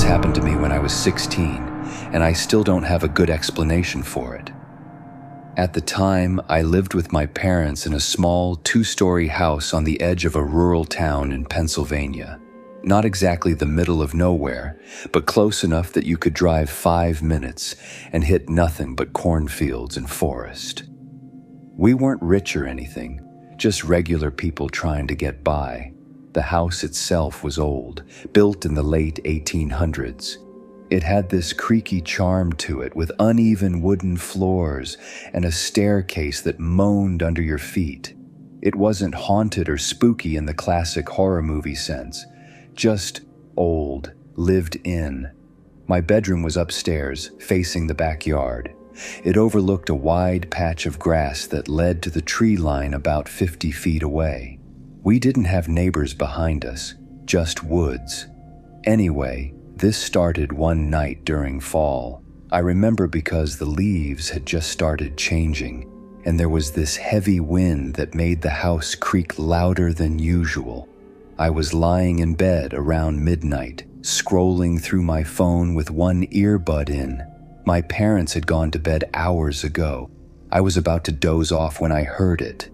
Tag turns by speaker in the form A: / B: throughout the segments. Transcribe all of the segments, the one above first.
A: happened to me when I was 16, and I still don't have a good explanation for it. At the time, I lived with my parents in a small 2-story house on the edge of a rural town in Pennsylvania. Not exactly the middle of nowhere, but close enough that you could drive 5 minutes and hit nothing but cornfields and forest. We weren't rich or anything, just regular people trying to get by. The house itself was old, built in the late 1800s. It had this creaky charm to it with uneven wooden floors and a staircase that moaned under your feet. It wasn't haunted or spooky in the classic horror movie sense, just old, lived in. My bedroom was upstairs, facing the backyard. It overlooked a wide patch of grass that led to the tree line about 50 feet away. We didn't have neighbors behind us, just woods. Anyway, this started one night during fall. I remember because the leaves had just started changing, and there was this heavy wind that made the house creak louder than usual. I was lying in bed around midnight, scrolling through my phone with one earbud in. My parents had gone to bed hours ago. I was about to doze off when I heard it.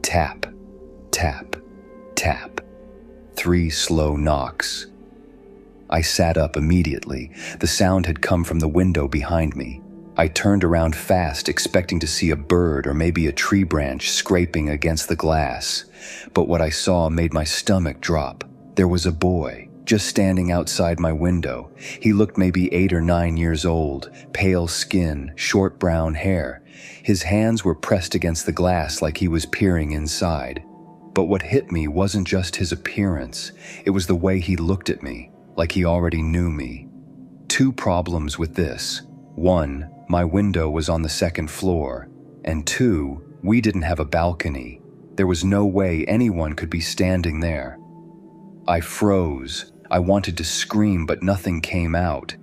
A: Tap, tap, tap. 3 slow knocks. I sat up immediately. The sound had come from the window behind me. I turned around fast, expecting to see a bird or maybe a tree branch scraping against the glass. But what I saw made my stomach drop. There was a boy, just standing outside my window. He looked maybe 8 or 9 years old, pale skin, short brown hair. His hands were pressed against the glass like he was peering inside. But what hit me wasn't just his appearance. It was the way he looked at me, like he already knew me. 2 problems with this. 1, my window was on the 2nd floor. And 2, we didn't have a balcony. There was no way anyone could be standing there. I froze. I wanted to scream, but nothing came out.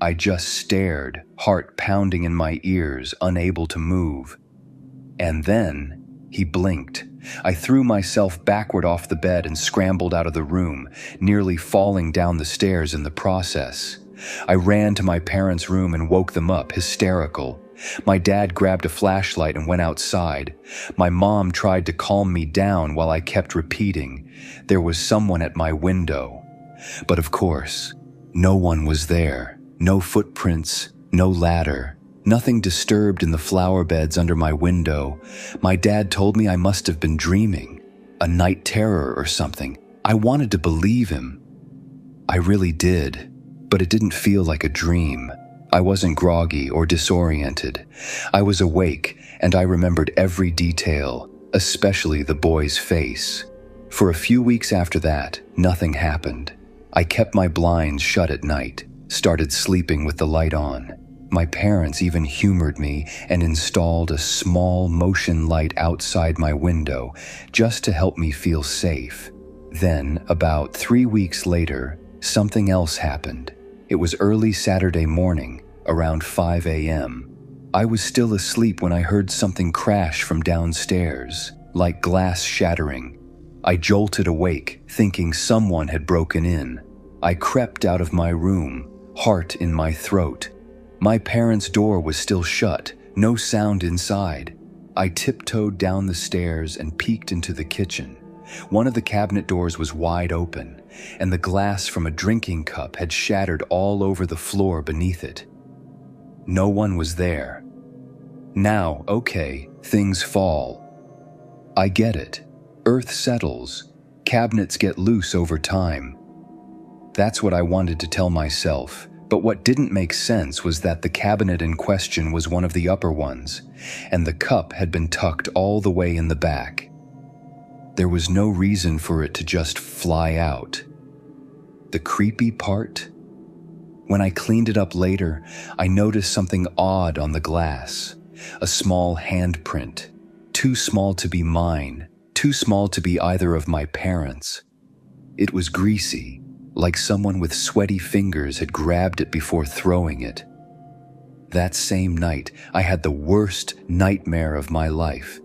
A: I just stared, heart pounding in my ears, unable to move. And then he blinked. I threw myself backward off the bed and scrambled out of the room, nearly falling down the stairs in the process. I ran to my parents' room and woke them up, hysterical. My dad grabbed a flashlight and went outside. My mom tried to calm me down while I kept repeating, "There was someone at my window." But of course, no one was there. No footprints, no ladder. Nothing disturbed in the flower beds under my window. My dad told me I must have been dreaming, a night terror or something. I wanted to believe him. I really did, but it didn't feel like a dream. I wasn't groggy or disoriented. I was awake, and I remembered every detail, especially the boy's face. For a few weeks after that, nothing happened. I kept my blinds shut at night, started sleeping with the light on. My parents even humored me and installed a small motion light outside my window just to help me feel safe. Then, about 3 weeks later, something else happened. It was early Saturday morning, around 5 a.m. I was still asleep when I heard something crash from downstairs, like glass shattering. I jolted awake, thinking someone had broken in. I crept out of my room, heart in my throat. My parents' door was still shut, no sound inside. I tiptoed down the stairs and peeked into the kitchen. One of the cabinet doors was wide open, and the glass from a drinking cup had shattered all over the floor beneath it. No one was there. Now, okay, things fall. I get it. Earth settles. Cabinets get loose over time. That's what I wanted to tell myself. But what didn't make sense was that the cabinet in question was one of the upper ones, and the cup had been tucked all the way in the back. There was no reason for it to just fly out. The creepy part? When I cleaned it up later, I noticed something odd on the glass. A small handprint. Too small to be mine, too small to be either of my parents. It was greasy, like someone with sweaty fingers had grabbed it before throwing it. That same night, I had the worst nightmare of my life.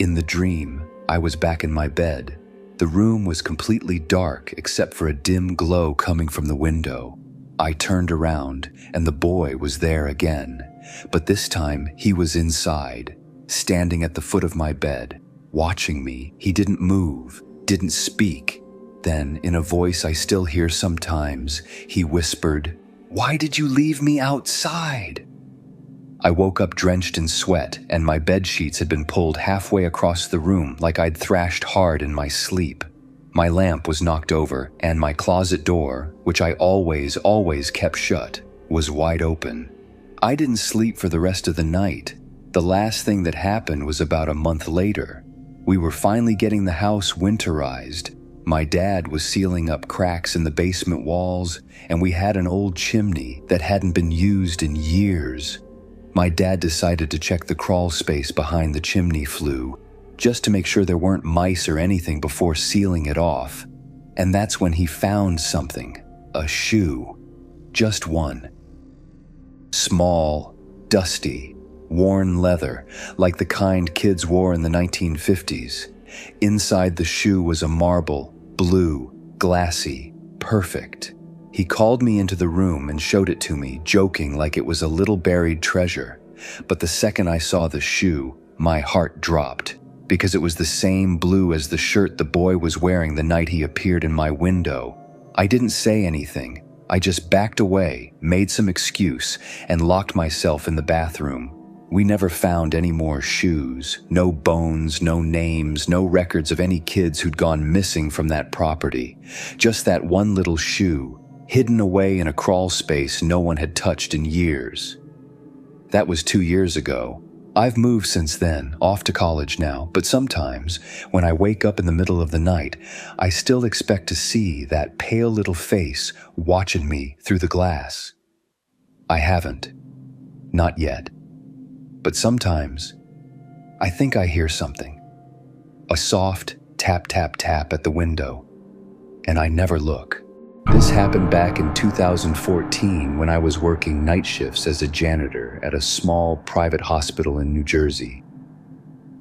A: In the dream, I was back in my bed. The room was completely dark except for a dim glow coming from the window. I turned around, and the boy was there again, but this time he was inside, standing at the foot of my bed, watching me. He didn't move, didn't speak. Then, in a voice I still hear sometimes, he whispered, "Why did you leave me outside?" I woke up drenched in sweat, and my bed sheets had been pulled halfway across the room like I'd thrashed hard in my sleep. My lamp was knocked over, and my closet door, which I always kept shut, was wide open. I didn't sleep for the rest of the night. The last thing that happened was about a month later. We were finally getting the house winterized. My dad was sealing up cracks in the basement walls, and we had an old chimney that hadn't been used in years. My dad decided to check the crawl space behind the chimney flue, just to make sure there weren't mice or anything before sealing it off. And that's when he found something, a shoe. Just one. Small, dusty, worn leather, like the kind kids wore in the 1950s. Inside the shoe was a marble, blue, glassy, perfect. He called me into the room and showed it to me, joking like it was a little buried treasure. But the second I saw the shoe, my heart dropped, because it was the same blue as the shirt the boy was wearing the night he appeared in my window. I didn't say anything. I just backed away, made some excuse, and locked myself in the bathroom. We never found any more shoes, no bones, no names, no records of any kids who'd gone missing from that property. Just that one little shoe, hidden away in a crawl space no one had touched in years. That was 2 years ago. I've moved since then, off to college now, but sometimes, when I wake up in the middle of the night, I still expect to see that pale little face watching me through the glass. I haven't. Not yet. But sometimes, I think I hear something. A soft tap, tap, tap at the window, and I never look. This happened back in 2014 when I was working night shifts as a janitor at a small private hospital in New Jersey.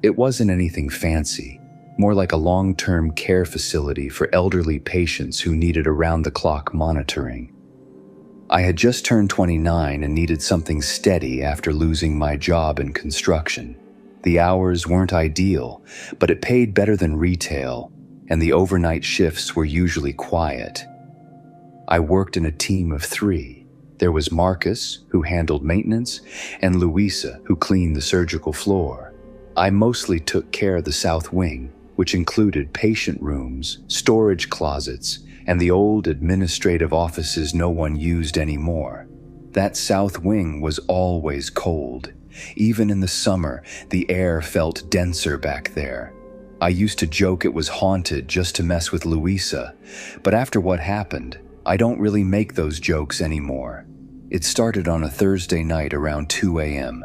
A: It wasn't anything fancy, more like a long-term care facility for elderly patients who needed around-the-clock monitoring. I had just turned 29 and needed something steady after losing my job in construction. The hours weren't ideal, but it paid better than retail, and the overnight shifts were usually quiet. I worked in a team of 3. There was Marcus, who handled maintenance, and Louisa, who cleaned the surgical floor. I mostly took care of the south wing, which included patient rooms, storage closets, and the old administrative offices no one used anymore. That south wing was always cold. Even in the summer, the air felt denser back there. I used to joke it was haunted just to mess with Louisa, but after what happened, I don't really make those jokes anymore. It started on a Thursday night around 2 a.m.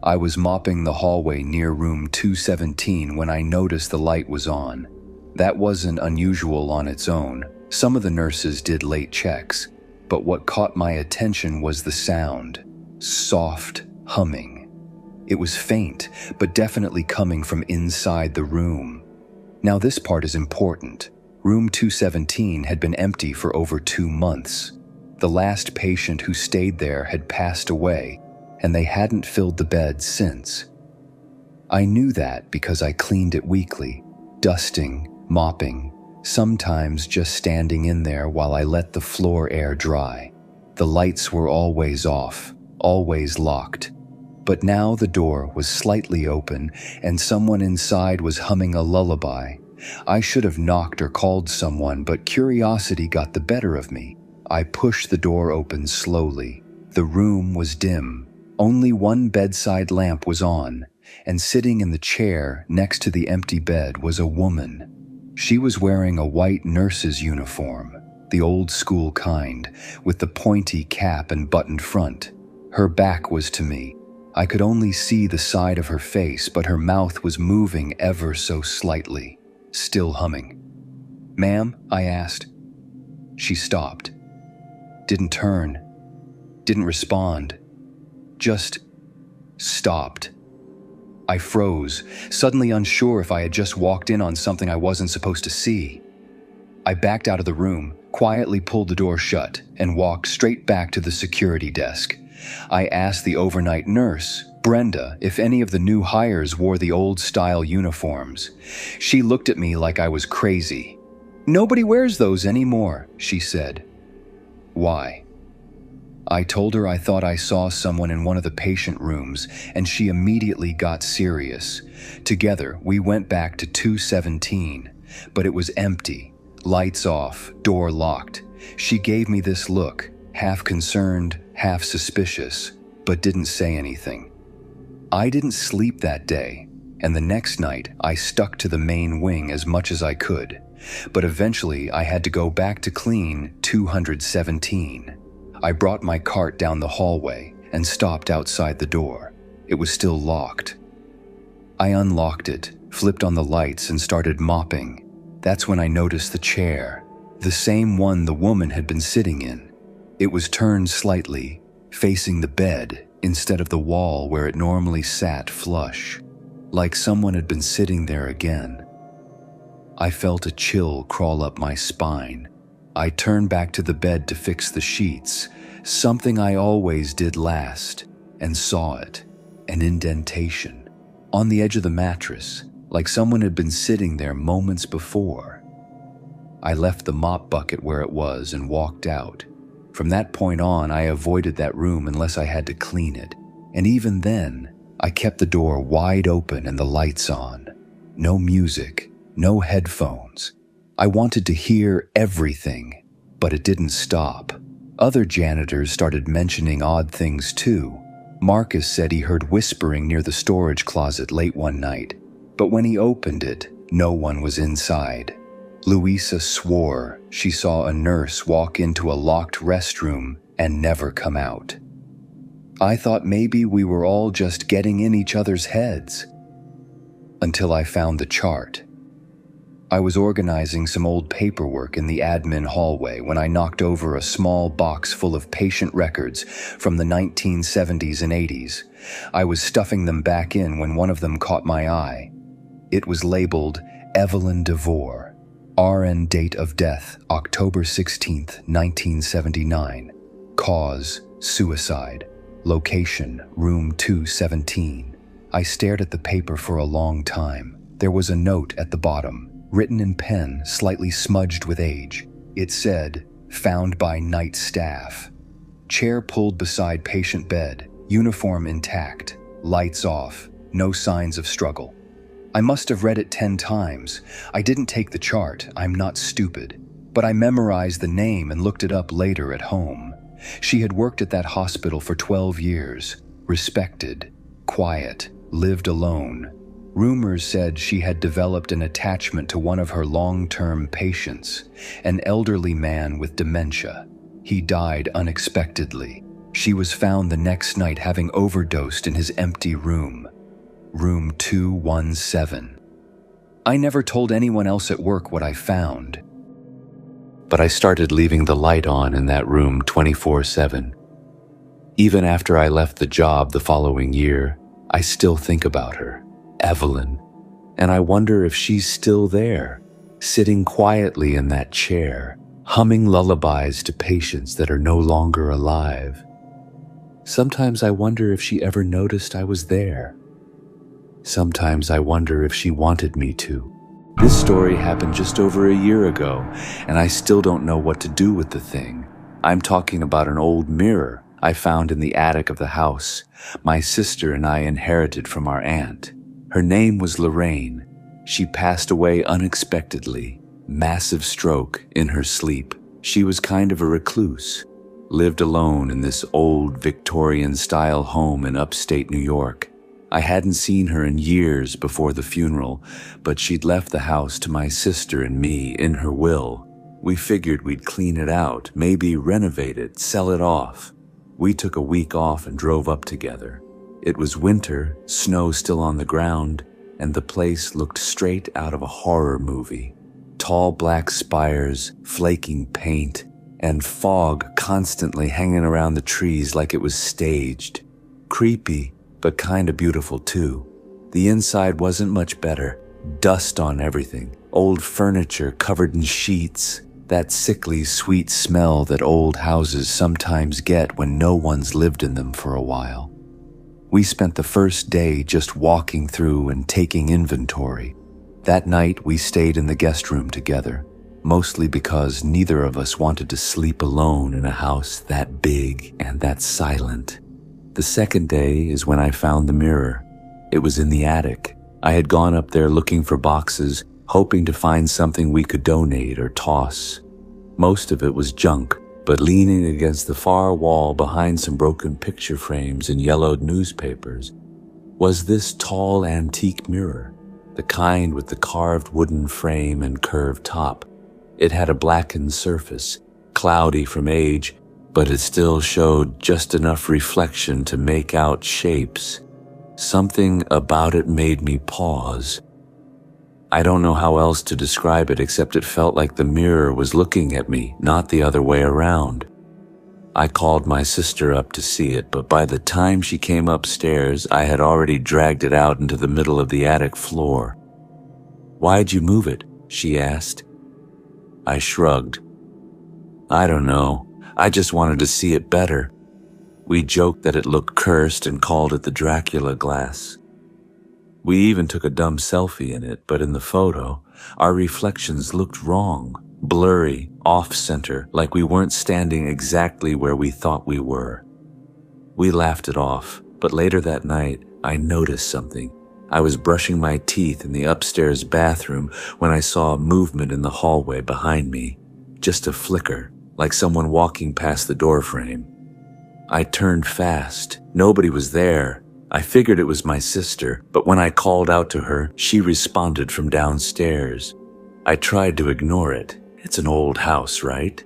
A: I was mopping the hallway near room 217 when I noticed the light was on. That wasn't unusual on its own. Some of the nurses did late checks, but what caught my attention was the sound. Soft humming. It was faint, but definitely coming from inside the room. Now this part is important. Room 217 had been empty for over 2 months. The last patient who stayed there had passed away, and they hadn't filled the bed since. I knew that because I cleaned it weekly, dusting, mopping, sometimes just standing in there while I let the floor air dry. The lights were always off, always locked. But now the door was slightly open, and someone inside was humming a lullaby. I should have knocked or called someone, but curiosity got the better of me. I pushed the door open slowly. The room was dim. Only one bedside lamp was on, and sitting in the chair next to the empty bed was a woman. She was wearing a white nurse's uniform, the old school kind, with the pointy cap and buttoned front. Her back was to me. I could only see the side of her face, but her mouth was moving ever so slightly. Still humming. "Ma'am?" I asked. She stopped. Didn't turn. Didn't respond. Just stopped. I froze, suddenly unsure if I had just walked in on something I wasn't supposed to see. I backed out of the room, quietly pulled the door shut, and walked straight back to the security desk. I asked the overnight nurse, Brenda, if any of the new hires wore the old-style uniforms. She looked at me like I was crazy. "Nobody wears those anymore," she said. "Why?" I told her I thought I saw someone in one of the patient rooms, and she immediately got serious. Together, we went back to 217, but it was empty. Lights off, door locked. She gave me this look, half concerned, half suspicious, but didn't say anything. I didn't sleep that day, and the next night I stuck to the main wing as much as I could, but eventually I had to go back to clean 217. I brought my cart down the hallway and stopped outside the door. It was still locked. I unlocked it, flipped on the lights, and started mopping. That's when I noticed the chair, the same one the woman had been sitting in. It was turned slightly, facing the bed instead of the wall where it normally sat flush, like someone had been sitting there again. I felt a chill crawl up my spine. I turned back to the bed to fix the sheets, something I always did last, and saw it, an indentation, on the edge of the mattress, like someone had been sitting there moments before. I left the mop bucket where it was and walked out. From that point on, I avoided that room unless I had to clean it, and even then, I kept the door wide open and the lights on. No music, no headphones. I wanted to hear everything, but it didn't stop. Other janitors started mentioning odd things too. Marcus said he heard whispering near the storage closet late one night, but when he opened it, no one was inside. Louisa swore she saw a nurse walk into a locked restroom and never come out. I thought maybe we were all just getting in each other's heads. Until I found the chart. I was organizing some old paperwork in the admin hallway when I knocked over a small box full of patient records from the 1970s and 80s. I was stuffing them back in when one of them caught my eye. It was labeled Evelyn DeVore. RN date of death, October 16th, 1979. Cause, suicide. Location, room 217. I stared at the paper for a long time. There was a note at the bottom, written in pen, slightly smudged with age. It said, found by night staff. Chair pulled beside patient bed, uniform intact, lights off, no signs of struggle. I must have read it 10 times. I didn't take the chart, I'm not stupid. But I memorized the name and looked it up later at home. She had worked at that hospital for 12 years, respected, quiet, lived alone. Rumors said she had developed an attachment to one of her long-term patients, an elderly man with dementia. He died unexpectedly. She was found the next night having overdosed in his empty room. Room 217. I never told anyone else at work what I found. But I started leaving the light on in that room 24/7. Even after I left the job the following year, I still think about her, Evelyn, and I wonder if she's still there, sitting quietly in that chair, humming lullabies to patients that are no longer alive. Sometimes I wonder if she ever noticed I was there. Sometimes I wonder if she wanted me to. This story happened just over a year ago, and I still don't know what to do with the thing. I'm talking about an old mirror I found in the attic of the house my sister and I inherited from our aunt. Her name was Lorraine. She passed away unexpectedly, massive stroke in her sleep. She was kind of a recluse, lived alone in this old Victorian-style home in upstate New York. I hadn't seen her in years before the funeral, but she'd left the house to my sister and me in her will. We figured we'd clean it out, maybe renovate it, sell it off. We took a week off and drove up together. It was winter, snow still on the ground, and the place looked straight out of a horror movie. Tall black spires, flaking paint, and fog constantly hanging around the trees like it was staged. Creepy, but kinda beautiful too.
B: The inside wasn't much better. Dust on everything, old furniture covered in sheets, that sickly sweet smell that old houses sometimes get when no one's lived in them for a while. We spent the first day just walking through and taking inventory. That night we stayed in the guest room together, mostly because neither of us wanted to sleep alone in a house that big and that silent. The second day is when I found the mirror. It was in the attic. I had gone up there looking for boxes, hoping to find something we could donate or toss. Most of it was junk, but leaning against the far wall behind some broken picture frames and yellowed newspapers was this tall antique mirror, the kind with the carved wooden frame and curved top. It had a blackened surface, cloudy from age, but it still showed just enough reflection to make out shapes. Something about it made me pause. I don't know how else to describe it except it felt like the mirror was looking at me, not the other way around. I called my sister up to see it, but by the time she came upstairs, I had already dragged it out into the middle of the attic floor. "Why'd you move it?" she asked. I shrugged. "I don't know. I just wanted to see it better." We joked that it looked cursed and called it the Dracula glass. We even took a dumb selfie in it, but in the photo, our reflections looked wrong, blurry, off-center, like we weren't standing exactly where we thought we were. We laughed it off, but later that night, I noticed something. I was brushing my teeth in the upstairs bathroom when I saw a movement in the hallway behind me, just a flicker, like someone walking past the doorframe. I turned fast. Nobody was there. I figured it was my sister, but when I called out to her, she responded from downstairs. I tried to ignore it. It's an old house, right?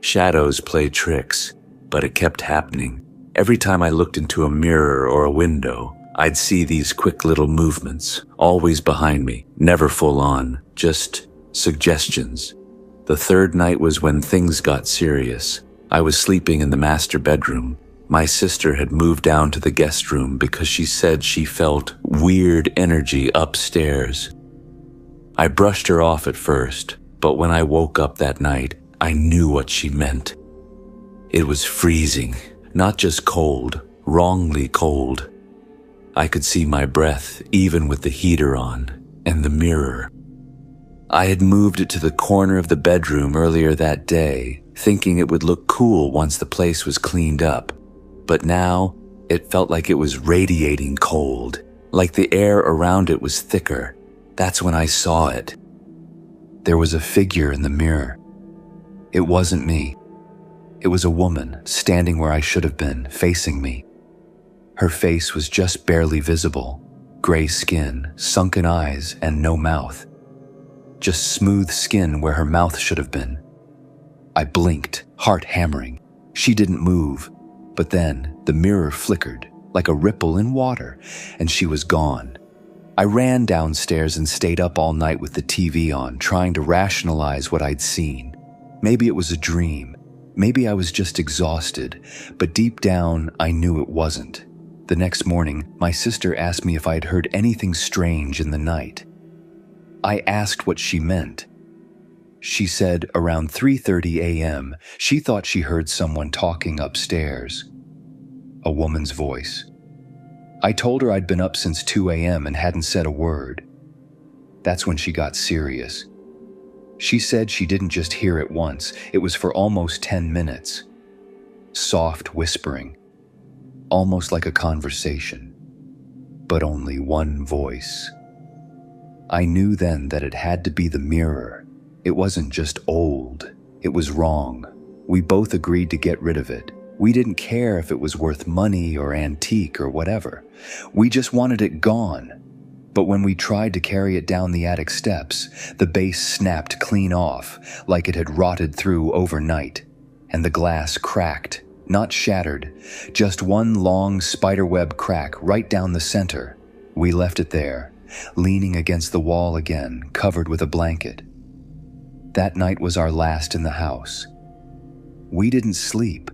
B: Shadows play tricks, but it kept happening. Every time I looked into a mirror or a window, I'd see these quick little movements, always behind me, never full on, just suggestions. The third night was when things got serious. I was sleeping in the master bedroom. My sister had moved down to the guest room because she said she felt weird energy upstairs. I brushed her off at first, but when I woke up that night, I knew what she meant. It was freezing, not just cold, wrongly cold. I could see my breath even with the heater on, and the mirror. I had moved it to the corner of the bedroom earlier that day, thinking it would look cool once the place was cleaned up. But now, it felt like it was radiating cold, like the air around it was thicker. That's when I saw it. There was a figure in the mirror. It wasn't me. It was a woman standing where I should have been, facing me. Her face was just barely visible, gray skin, sunken eyes, and no mouth. Just smooth skin where her mouth should have been. I blinked, heart hammering. She didn't move, but then the mirror flickered like a ripple in water, and she was gone. I ran downstairs and stayed up all night with the TV on, trying to rationalize what I'd seen. Maybe it was a dream. Maybe I was just exhausted, but deep down, I knew it wasn't. The next morning, my sister asked me if I'd heard anything strange in the night. I asked what she meant. She said around 3:30 a.m., she thought she heard someone talking upstairs. A woman's voice. I told her I'd been up since 2 a.m. and hadn't said a word. That's when she got serious. She said she didn't just hear it once, it was for almost 10 minutes. Soft whispering, almost like a conversation, but only one voice. I knew then that it had to be the mirror. It wasn't just old, it was wrong. We both agreed to get rid of it. We didn't care if it was worth money or antique or whatever. We just wanted it gone. But when we tried to carry it down the attic steps, the base snapped clean off, like it had rotted through overnight, and the glass cracked, not shattered, just one long spiderweb crack right down the center. We left it there, leaning against the wall again, covered with a blanket. That night was our last in the house. We didn't sleep.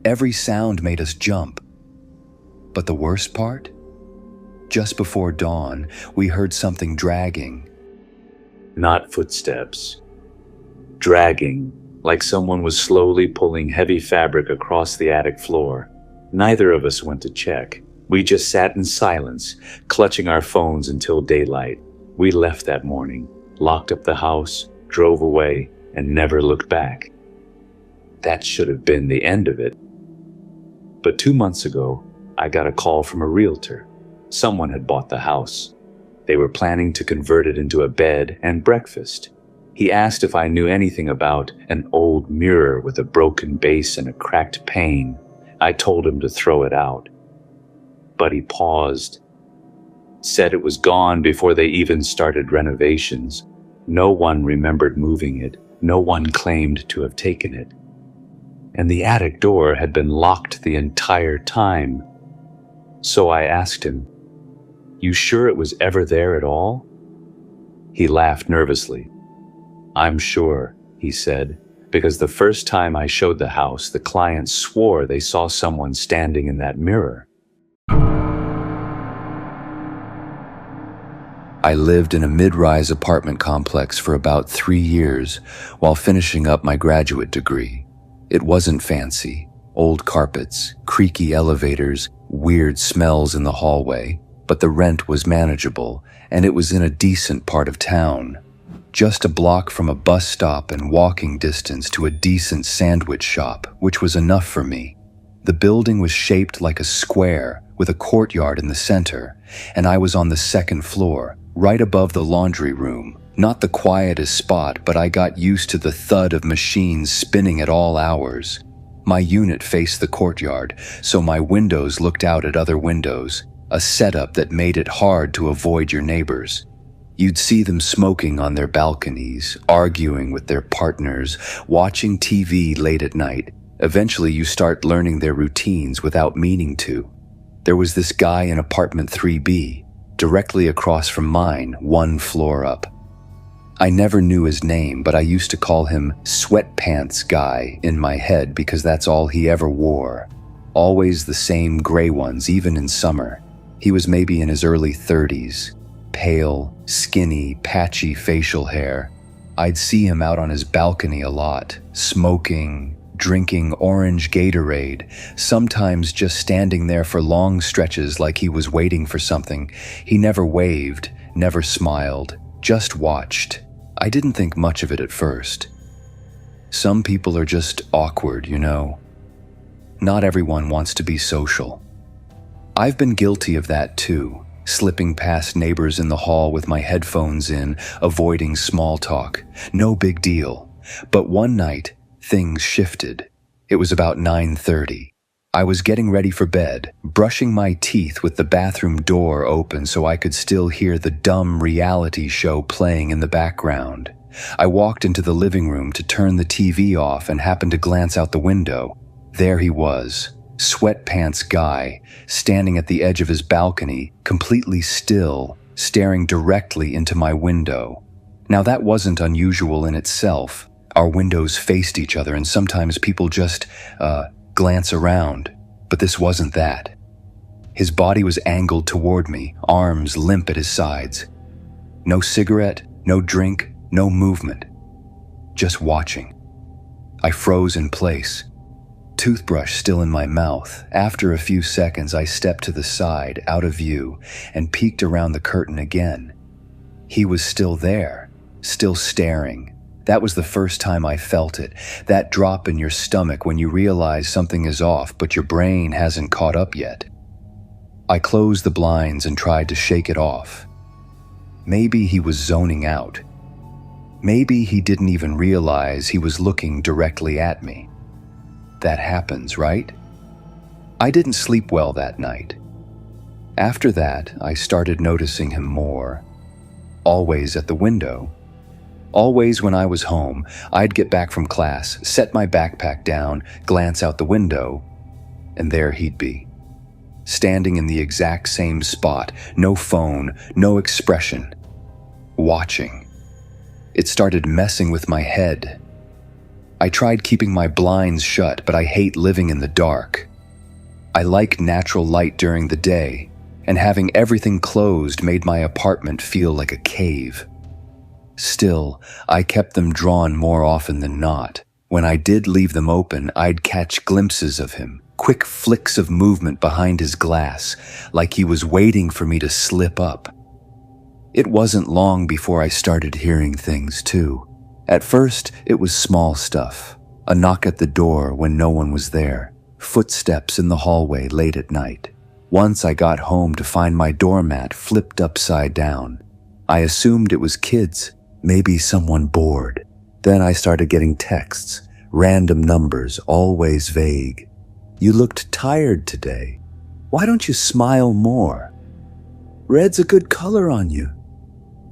B: Every sound made us jump. But the worst part?
A: Just before dawn, we heard something dragging.
B: Not footsteps. Dragging, like someone was slowly pulling heavy fabric across the attic floor. Neither of us went to check. We just sat in silence, clutching our phones until daylight. We left that morning, locked up the house, drove away, and never looked back. That should have been the end of it. But 2 months ago, I got a call from a realtor. Someone had bought the house. They were planning to convert it into a bed and breakfast. He asked if I knew anything about an old mirror with a broken base and a cracked pane. I told him to throw it out. But he paused, said it was gone before they even started renovations. No one remembered moving it. No one claimed to have taken it. And the attic door had been locked the entire time. So I asked him, "You sure it was ever there at all?" He laughed nervously. "I'm sure," he said, "because the first time I showed the house, the client swore they saw someone standing in that mirror."
A: I lived in a mid-rise apartment complex for about 3 years while finishing up my graduate degree. It wasn't fancy. Old carpets, creaky elevators, weird smells in the hallway, but the rent was manageable, and it was in a decent part of town. Just a block from a bus stop and walking distance to a decent sandwich shop, which was enough for me. The building was shaped like a square with a courtyard in the center, and I was on the second floor, right above the laundry room. Not the quietest spot, but I got used to the thud of machines spinning at all hours. My unit faced the courtyard, so my windows looked out at other windows, a setup that made it hard to avoid your neighbors. You'd see them smoking on their balconies, arguing with their partners, watching TV late at night. Eventually, you start learning their routines without meaning to. There was this guy in apartment 3B, directly across from mine, 1 floor up. I never knew his name, but I used to call him Sweatpants Guy in my head because that's all he ever wore. Always the same gray ones, even in summer. He was maybe in his early 30s. Pale, skinny, patchy facial hair. I'd see him out on his balcony a lot, smoking, drinking orange Gatorade, sometimes just standing there for long stretches like he was waiting for something. He never waved, never smiled, just watched. I didn't think much of it at first. Some people are just awkward, you know. Not everyone wants to be social. I've been guilty of that too, slipping past neighbors in the hall with my headphones in, avoiding small talk. No big deal. But one night, things shifted. It was about 9:30. I was getting ready for bed, brushing my teeth with the bathroom door open so I could still hear the dumb reality show playing in the background. I walked into the living room to turn the TV off and happened to glance out the window. There he was, Sweatpants Guy, standing at the edge of his balcony, completely still, staring directly into my window. Now that wasn't unusual in itself. Our windows faced each other and sometimes people just, glance around, but this wasn't that. His body was angled toward me, arms limp at his sides. No cigarette, no drink, no movement. Just watching. I froze in place. Toothbrush still in my mouth. After a few seconds, I stepped to the side, out of view, and peeked around the curtain again. He was still there, still staring. That was the first time I felt it, that drop in your stomach when you realize something is off but your brain hasn't caught up yet. I closed the blinds and tried to shake it off. Maybe he was zoning out. Maybe he didn't even realize he was looking directly at me. That happens, right? I didn't sleep well that night. After that, I started noticing him more. Always at the window. Always when I was home, I'd get back from class, set my backpack down, glance out the window, and there he'd be. Standing in the exact same spot, no phone, no expression. Watching. It started messing with my head. I tried keeping my blinds shut, but I hate living in the dark. I like natural light during the day, and having everything closed made my apartment feel like a cave. Still, I kept them drawn more often than not. When I did leave them open, I'd catch glimpses of him, quick flicks of movement behind his glass, like he was waiting for me to slip up. It wasn't long before I started hearing things too. At first, it was small stuff. A knock at the door when no one was there. Footsteps in the hallway late at night. Once I got home to find my doormat flipped upside down. I assumed it was kids, maybe someone bored. Then I started getting texts, random numbers, always vague. "You looked tired today. Why don't you smile more? Red's a good color on you."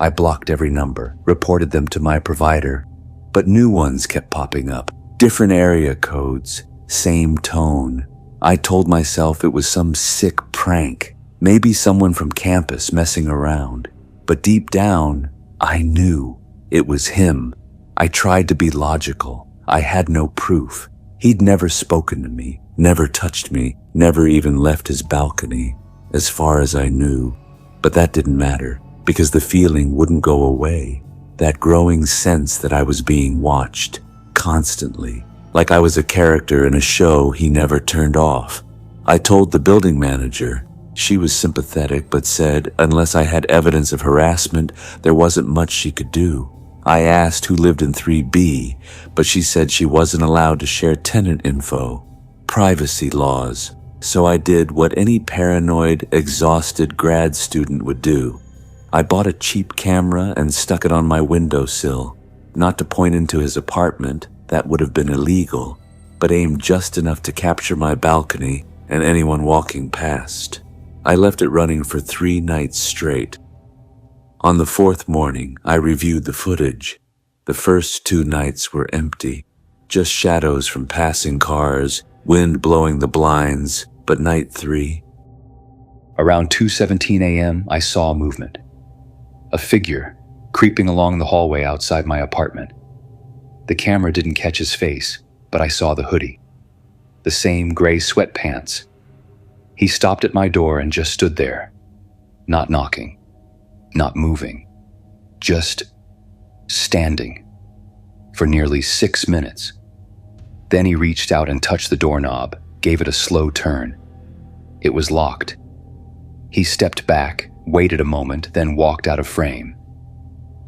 A: I blocked every number, reported them to my provider, but new ones kept popping up. Different area codes, same tone. I told myself it was some sick prank, maybe someone from campus messing around. But deep down, I knew it was him. I tried to be logical. I had no proof. He'd never spoken to me, never touched me, never even left his balcony, as far as I knew. But that didn't matter, because the feeling wouldn't go away. That growing sense that I was being watched, constantly, like I was a character in a show he never turned off. I told the building manager. She was sympathetic, but said unless I had evidence of harassment, there wasn't much she could do. I asked who lived in 3B, but she said she wasn't allowed to share tenant info. Privacy laws. So I did what any paranoid, exhausted grad student would do. I bought a cheap camera and stuck it on my windowsill, not to point into his apartment, that would have been illegal, but aimed just enough to capture my balcony and anyone walking past. I left it running for 3 nights straight. On the 4th morning, I reviewed the footage. The first 2 nights were empty, just shadows from passing cars, wind blowing the blinds, but night 3. Around 2:17 a.m., I saw movement. A figure creeping along the hallway outside my apartment. The camera didn't catch his face, but I saw the hoodie. The same gray sweatpants. He stopped at my door and just stood there, not knocking, not moving, just standing for nearly 6 minutes. Then he reached out and touched the doorknob, gave it a slow turn. It was locked. He stepped back, waited a moment, then walked out of frame.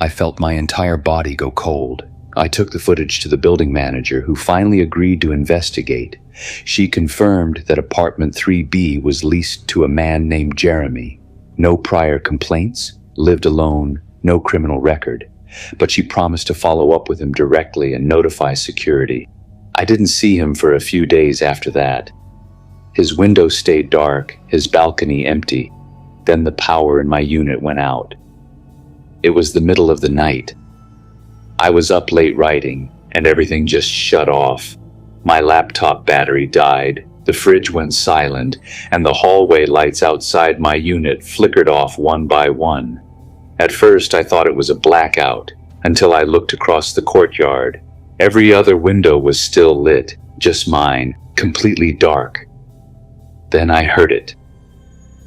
A: I felt my entire body go cold. I took the footage to the building manager, who finally agreed to investigate. She confirmed that apartment 3B was leased to a man named Jeremy. No prior complaints, lived alone, no criminal record. But she promised to follow up with him directly and notify security. I didn't see him for a few days after that. His window stayed dark, his balcony empty. Then the power in my unit went out. It was the middle of the night. I was up late writing, and everything just shut off. My laptop battery died, the fridge went silent, and the hallway lights outside my unit flickered off one by one. At first, I thought it was a blackout, until I looked across the courtyard. Every other window was still lit, just mine, completely dark. Then I heard it.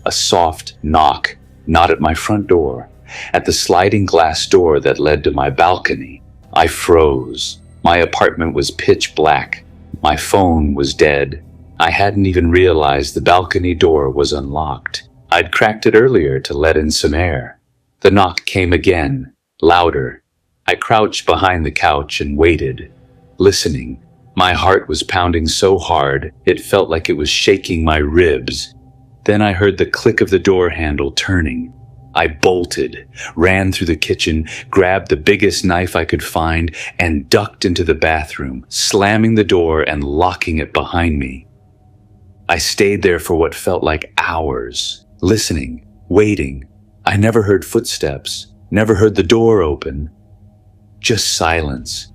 A: A soft knock, not at my front door, at the sliding glass door that led to my balcony. I froze. My apartment was pitch black. My phone was dead. I hadn't even realized the balcony door was unlocked. I'd cracked it earlier to let in some air. The knock came again, louder. I crouched behind the couch and waited, listening. My heart was pounding so hard, it felt like it was shaking my ribs. Then I heard the click of the door handle turning. I bolted, ran through the kitchen, grabbed the biggest knife I could find, and ducked into the bathroom, slamming the door and locking it behind me. I stayed there for what felt like hours, listening, waiting. I never heard footsteps, never heard the door open. Just silence.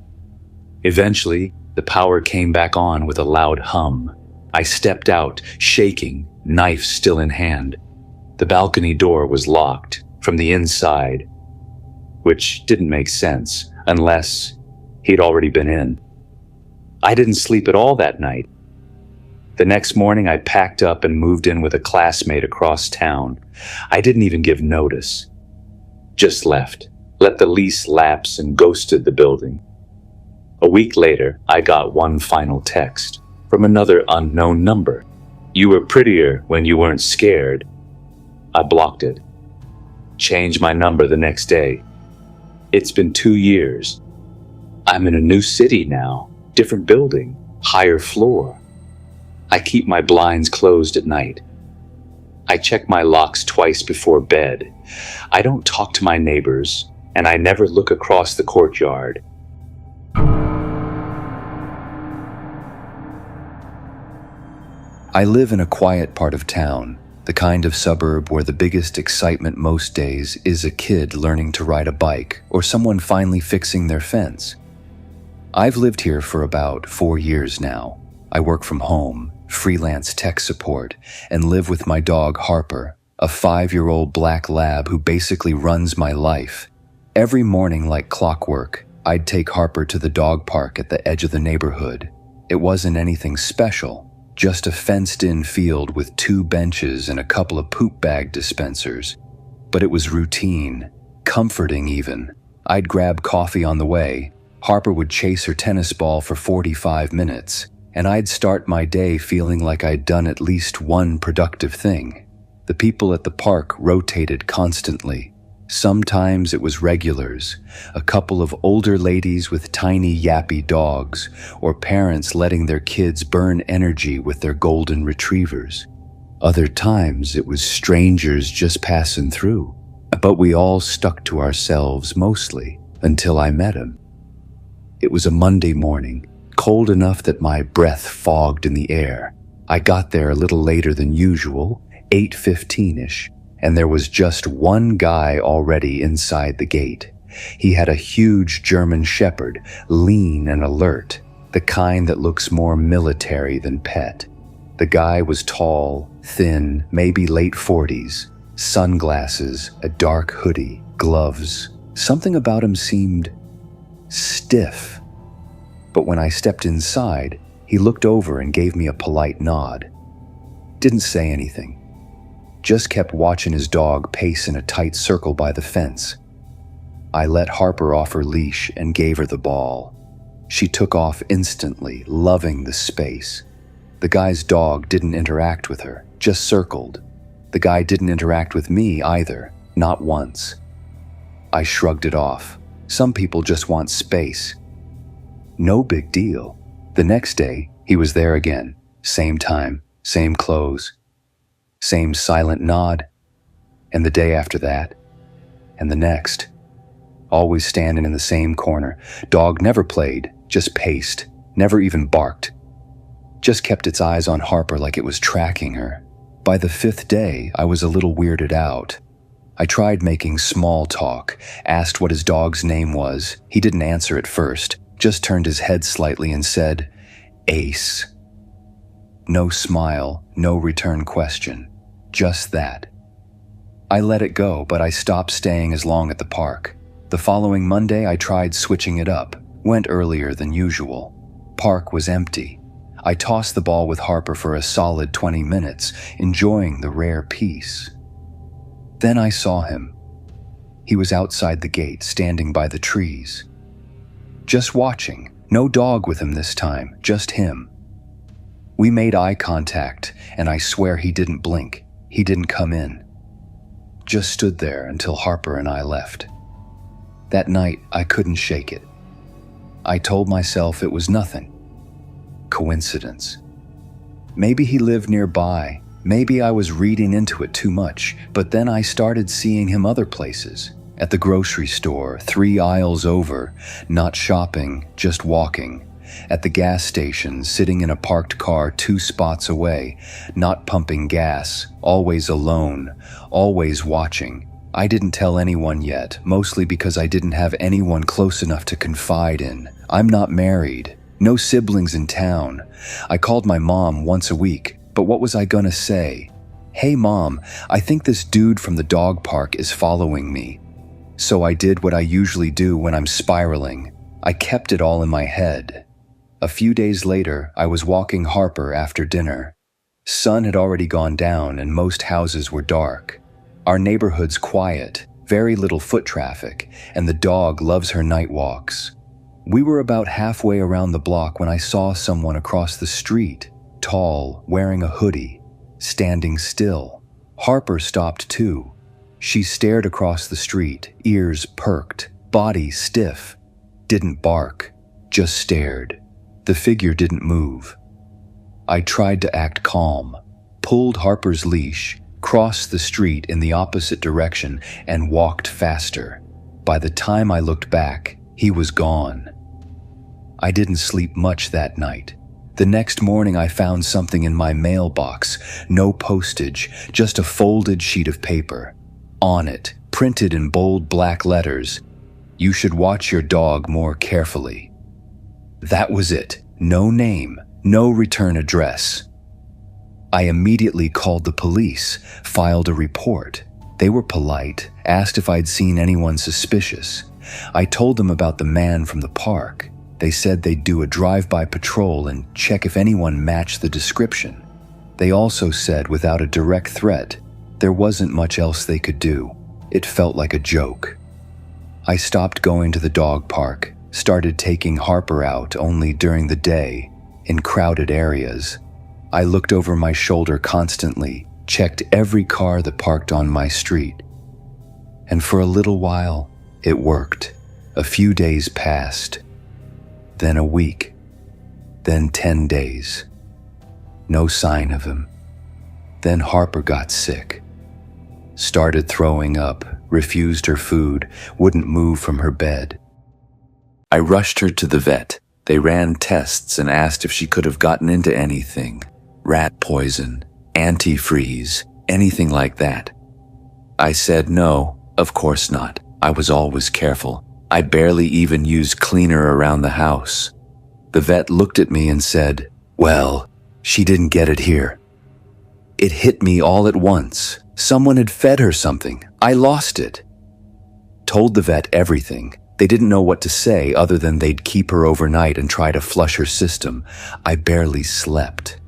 A: Eventually, the power came back on with a loud hum. I stepped out, shaking, knife still in hand. The balcony door was locked from the inside, which didn't make sense unless he'd already been in. I didn't sleep at all that night. The next morning, I packed up and moved in with a classmate across town. I didn't even give notice. Just left, let the lease lapse, and ghosted the building. A week later, I got one final text from another unknown number. "You were prettier when you weren't scared." I blocked it. Changed my number the next day. It's been 2 years. I'm in a new city now, different building, higher floor. I keep my blinds closed at night. I check my locks twice before bed. I don't talk to my neighbors, and I never look across the courtyard. I live in a quiet part of town, the kind of suburb where the biggest excitement most days is a kid learning to ride a bike or someone finally fixing their fence. I've lived here for about 4 years now. I work from home, freelance tech support, and live with my dog Harper, a 5-year-old black lab who basically runs my life. Every morning, like clockwork, I'd take Harper to the dog park at the edge of the neighborhood. It wasn't anything special, just a fenced-in field with 2 benches and a couple of poop bag dispensers. But it was routine, comforting even. I'd grab coffee on the way, Harper would chase her tennis ball for 45 minutes, and I'd start my day feeling like I'd done at least one productive thing. The people at the park rotated constantly. Sometimes it was regulars, a couple of older ladies with tiny yappy dogs, or parents letting their kids burn energy with their golden retrievers. Other times it was strangers just passing through, but we all stuck to ourselves mostly until I met him. It was a Monday morning, cold enough that my breath fogged in the air. I got there a little later than usual, 8:15-ish, and there was just one guy already inside the gate. He had a huge German shepherd, lean and alert, the kind that looks more military than pet. The guy was tall, thin, maybe late 40s, sunglasses, a dark hoodie, gloves. Something about him seemed stiff. But when I stepped inside, he looked over and gave me a polite nod. Didn't say anything. Just kept watching his dog pace in a tight circle by the fence. I let Harper off her leash and gave her the ball. She took off instantly, loving the space. The guy's dog didn't interact with her, just circled. The guy didn't interact with me either, not once. I shrugged it off. Some people just want space. No big deal. The next day, he was there again. Same time, same clothes, same silent nod. And the day after that, and the next. Always standing in the same corner. Dog never played, just paced, never even barked. Just kept its eyes on Harper like it was tracking her. By the 5th day, I was a little weirded out. I tried making small talk, asked what his dog's name was. He didn't answer at first, just turned his head slightly and said, "Ace." No smile, no return question, just that. I let it go, but I stopped staying as long at the park. The following Monday, I tried switching it up, went earlier than usual. Park was empty. I tossed the ball with Harper for a solid 20 minutes, enjoying the rare peace. Then I saw him. He was outside the gate, standing by the trees. Just watching, no dog with him this time, just him. We made eye contact, and I swear he didn't blink. He didn't come in. Just stood there until Harper and I left. That night, I couldn't shake it. I told myself it was nothing. Coincidence. Maybe he lived nearby. Maybe I was reading into it too much, but then I started seeing him other places. At the grocery store, 3 aisles over, not shopping, just walking. At the gas station, sitting in a parked car 2 spots away, not pumping gas, always alone, always watching. I didn't tell anyone yet, mostly because I didn't have anyone close enough to confide in. I'm not married, no siblings in town. I called my mom once a week, but what was I gonna say? "Hey mom, I think this dude from the dog park is following me." So I did what I usually do when I'm spiraling. I kept it all in my head. A few days later, I was walking Harper after dinner. Sun had already gone down and most houses were dark. Our neighborhood's quiet, very little foot traffic, and the dog loves her night walks. We were about halfway around the block when I saw someone across the street, tall, wearing a hoodie, standing still. Harper stopped too. She stared across the street, ears perked, body stiff. Didn't bark, just stared. The figure didn't move. I tried to act calm, pulled Harper's leash, crossed the street in the opposite direction, and walked faster. By the time I looked back, he was gone. I didn't sleep much that night. The next morning I found something in my mailbox, no postage, just a folded sheet of paper. On it, printed in bold black letters, "You should watch your dog more carefully." That was it. No name, no return address. I immediately called the police, filed a report. They were polite, asked if I'd seen anyone suspicious. I told them about the man from the park. They said they'd do a drive-by patrol and check if anyone matched the description. They also said without a direct threat, there wasn't much else they could do. It felt like a joke. I stopped going to the dog park, started taking Harper out only during the day, in crowded areas. I looked over my shoulder constantly, checked every car that parked on my street. And for a little while, it worked. A few days passed. Then a week. Then 10 days. No sign of him. Then Harper got sick. Started throwing up, refused her food, wouldn't move from her bed. I rushed her to the vet. They ran tests and asked if she could have gotten into anything. Rat poison, antifreeze, anything like that. I said no, of course not. I was always careful. I barely even used cleaner around the house. The vet looked at me and said, "Well, she didn't get it here." It hit me all at once. Someone had fed her something. I lost it. Told the vet everything. They didn't know what to say other than they'd keep her overnight and try to flush her system. I barely slept.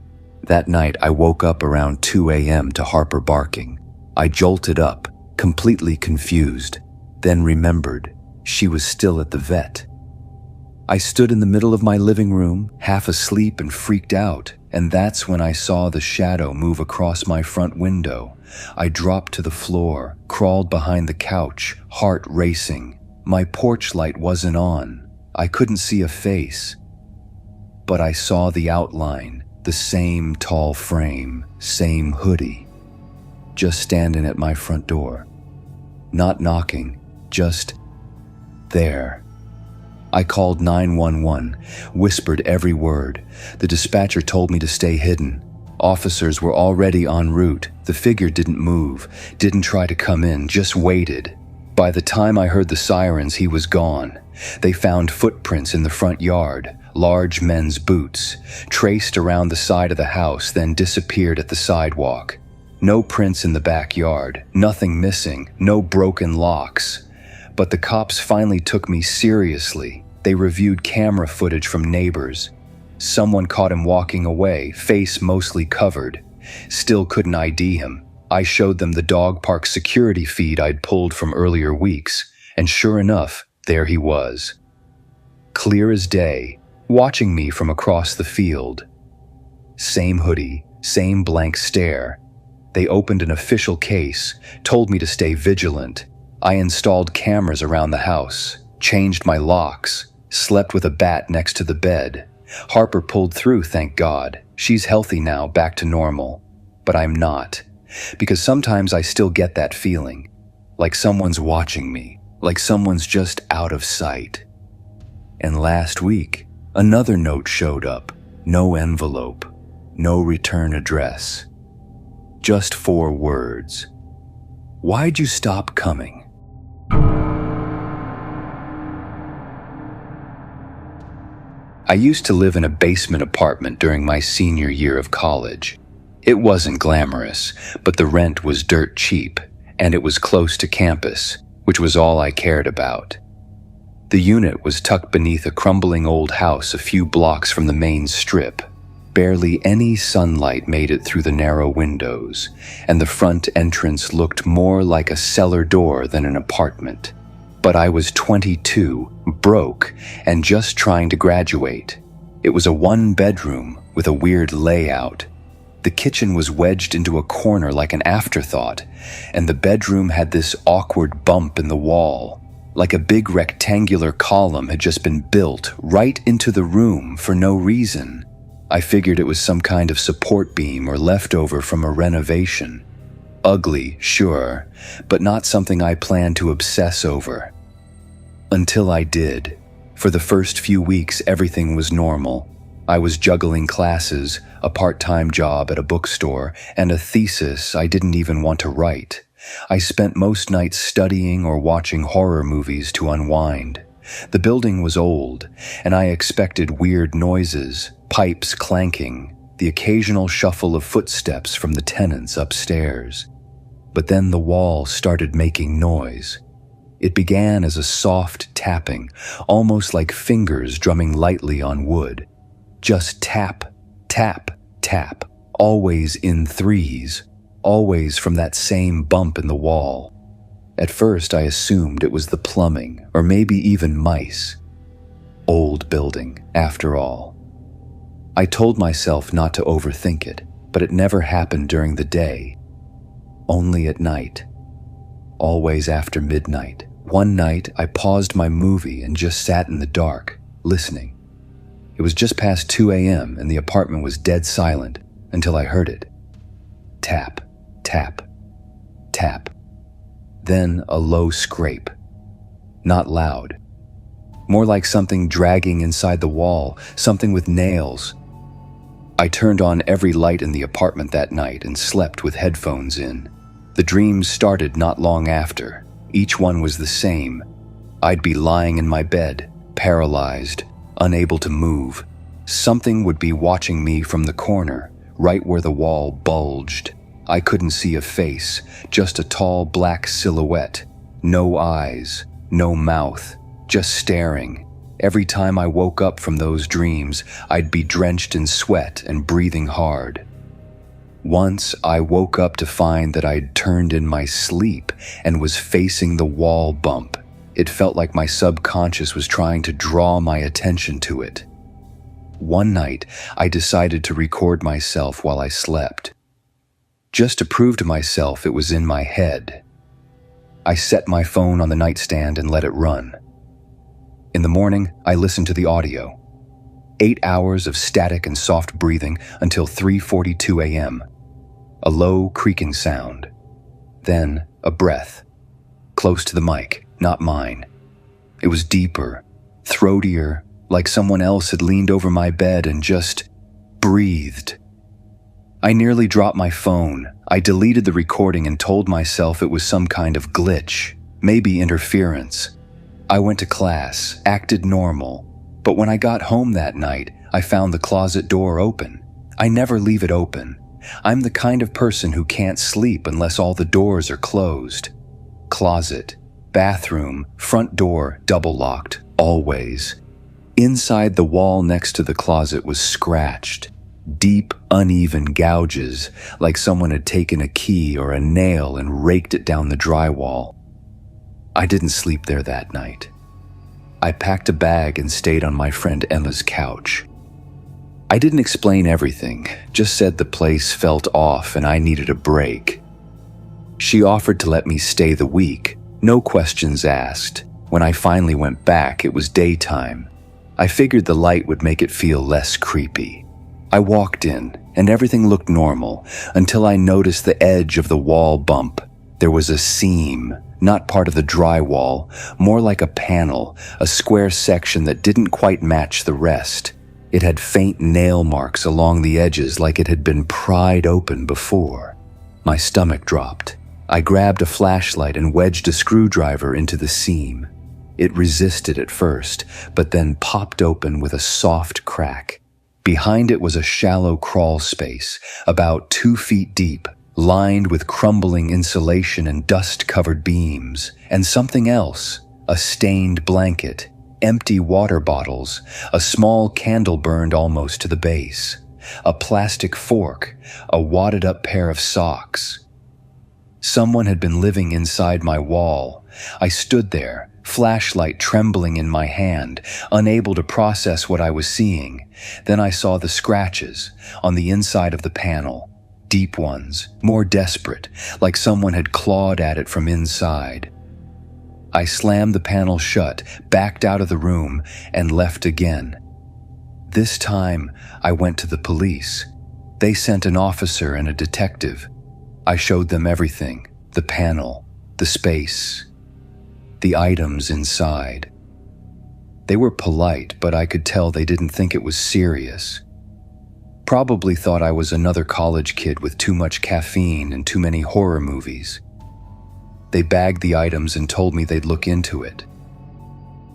A: That night, I woke up around 2 a.m. to Harper barking. I jolted up, completely confused, then remembered she was still at the vet. I stood in the middle of my living room, half asleep and freaked out, and that's when I saw the shadow move across my front window. I dropped to the floor, crawled behind the couch, heart racing. My porch light wasn't on. I couldn't see a face. But I saw the outline, the same tall frame, same hoodie, just standing at my front door. Not knocking, just there. I called 911, whispered every word. The dispatcher told me to stay hidden. Officers were already en route. The figure didn't move, didn't try to come in, just waited. By the time I heard the sirens, he was gone. They found footprints in the front yard, large men's boots, traced around the side of the house, then disappeared at the sidewalk. No prints in the backyard, nothing missing, no broken locks. But the cops finally took me seriously. They reviewed camera footage from neighbors. Someone caught him walking away, face mostly covered. Still couldn't ID him. I showed them the dog park security feed I'd pulled from earlier weeks, and sure enough, there he was. Clear as day, watching me from across the field. Same hoodie, same blank stare. They opened an official case, told me to stay vigilant. I installed cameras around the house, changed my locks, slept with a bat next to the bed. Harper pulled through, thank God. She's healthy now, back to normal. But I'm not. Because sometimes I still get that feeling, like someone's watching me, like someone's just out of sight. And last week, another note showed up. No envelope, no return address. Just 4 words. Why'd you stop coming? I used to live in a basement apartment during my senior year of college. It wasn't glamorous, but the rent was dirt cheap, and it was close to campus, which was all I cared about. The unit was tucked beneath a crumbling old house a few blocks from the main strip. Barely any sunlight made it through the narrow windows, and the front entrance looked more like a cellar door than an apartment. But I was 22, broke, and just trying to graduate. It was a one-bedroom with a weird layout. The kitchen was wedged into a corner like an afterthought, and the bedroom had this awkward bump in the wall, like a big rectangular column had just been built right into the room for no reason. I figured it was some kind of support beam or leftover from a renovation. Ugly, sure, but not something I planned to obsess over. Until I did. For the first few weeks, everything was normal. I was juggling classes, a part-time job at a bookstore, and a thesis I didn't even want to write. I spent most nights studying or watching horror movies to unwind. The building was old, and I expected weird noises, pipes clanking, the occasional shuffle of footsteps from the tenants upstairs. But then the wall started making noise. It began as a soft tapping, almost like fingers drumming lightly on wood. Just tap, tap, tap, always in threes, always from that same bump in the wall. At first, I assumed it was the plumbing, or maybe even mice. Old building, after all. I told myself not to overthink it, but it never happened during the day. Only at night. Always after midnight. One night, I paused my movie and just sat in the dark, listening. It was just past 2 a.m. and the apartment was dead silent until I heard it. Tap, tap, tap. Then a low scrape. Not loud. More like something dragging inside the wall, something with nails. I turned on every light in the apartment that night and slept with headphones in. The dreams started not long after. Each one was the same. I'd be lying in my bed, paralyzed, unable to move. Something would be watching me from the corner, right where the wall bulged. I couldn't see a face, just a tall black silhouette. No eyes, no mouth, just staring. Every time I woke up from those dreams, I'd be drenched in sweat and breathing hard. Once I woke up to find that I'd turned in my sleep and was facing the wall bump. It felt like my subconscious was trying to draw my attention to it. One night, I decided to record myself while I slept. Just to prove to myself it was in my head. I set my phone on the nightstand and let it run. In the morning, I listened to the audio. 8 hours of static and soft breathing until 3:42 a.m. A low creaking sound. Then a breath. Close to the mic, not mine. It was deeper, throatier, like someone else had leaned over my bed and just breathed. I nearly dropped my phone. I deleted the recording and told myself it was some kind of glitch, maybe interference. I went to class, acted normal, but when I got home that night, I found the closet door open. I never leave it open. I'm the kind of person who can't sleep unless all the doors are closed. Closet, bathroom, front door, double locked, always. Inside the wall next to the closet was scratched. Deep, uneven gouges, like someone had taken a key or a nail and raked it down the drywall. I didn't sleep there that night. I packed a bag and stayed on my friend Emma's couch. I didn't explain everything, just said the place felt off and I needed a break. She offered to let me stay the week, no questions asked. When I finally went back, it was daytime. I figured the light would make it feel less creepy. I walked in, and everything looked normal, until I noticed the edge of the wall bump. There was a seam, not part of the drywall, more like a panel, a square section that didn't quite match the rest. It had faint nail marks along the edges like it had been pried open before. My stomach dropped. I grabbed a flashlight and wedged a screwdriver into the seam. It resisted at first, but then popped open with a soft crack. Behind it was a shallow crawl space, about 2 feet deep, lined with crumbling insulation and dust-covered beams, and something else, a stained blanket. Empty water bottles, a small candle burned almost to the base, a plastic fork, a wadded-up pair of socks. Someone had been living inside my wall. I stood there, flashlight trembling in my hand, unable to process what I was seeing. Then I saw the scratches on the inside of the panel, deep ones, more desperate, like someone had clawed at it from inside. I slammed the panel shut, backed out of the room, and left again. This time, I went to the police. They sent an officer and a detective. I showed them everything, the panel, the space, the items inside. They were polite, but I could tell they didn't think it was serious. Probably thought I was another college kid with too much caffeine and too many horror movies. They bagged the items and told me they'd look into it.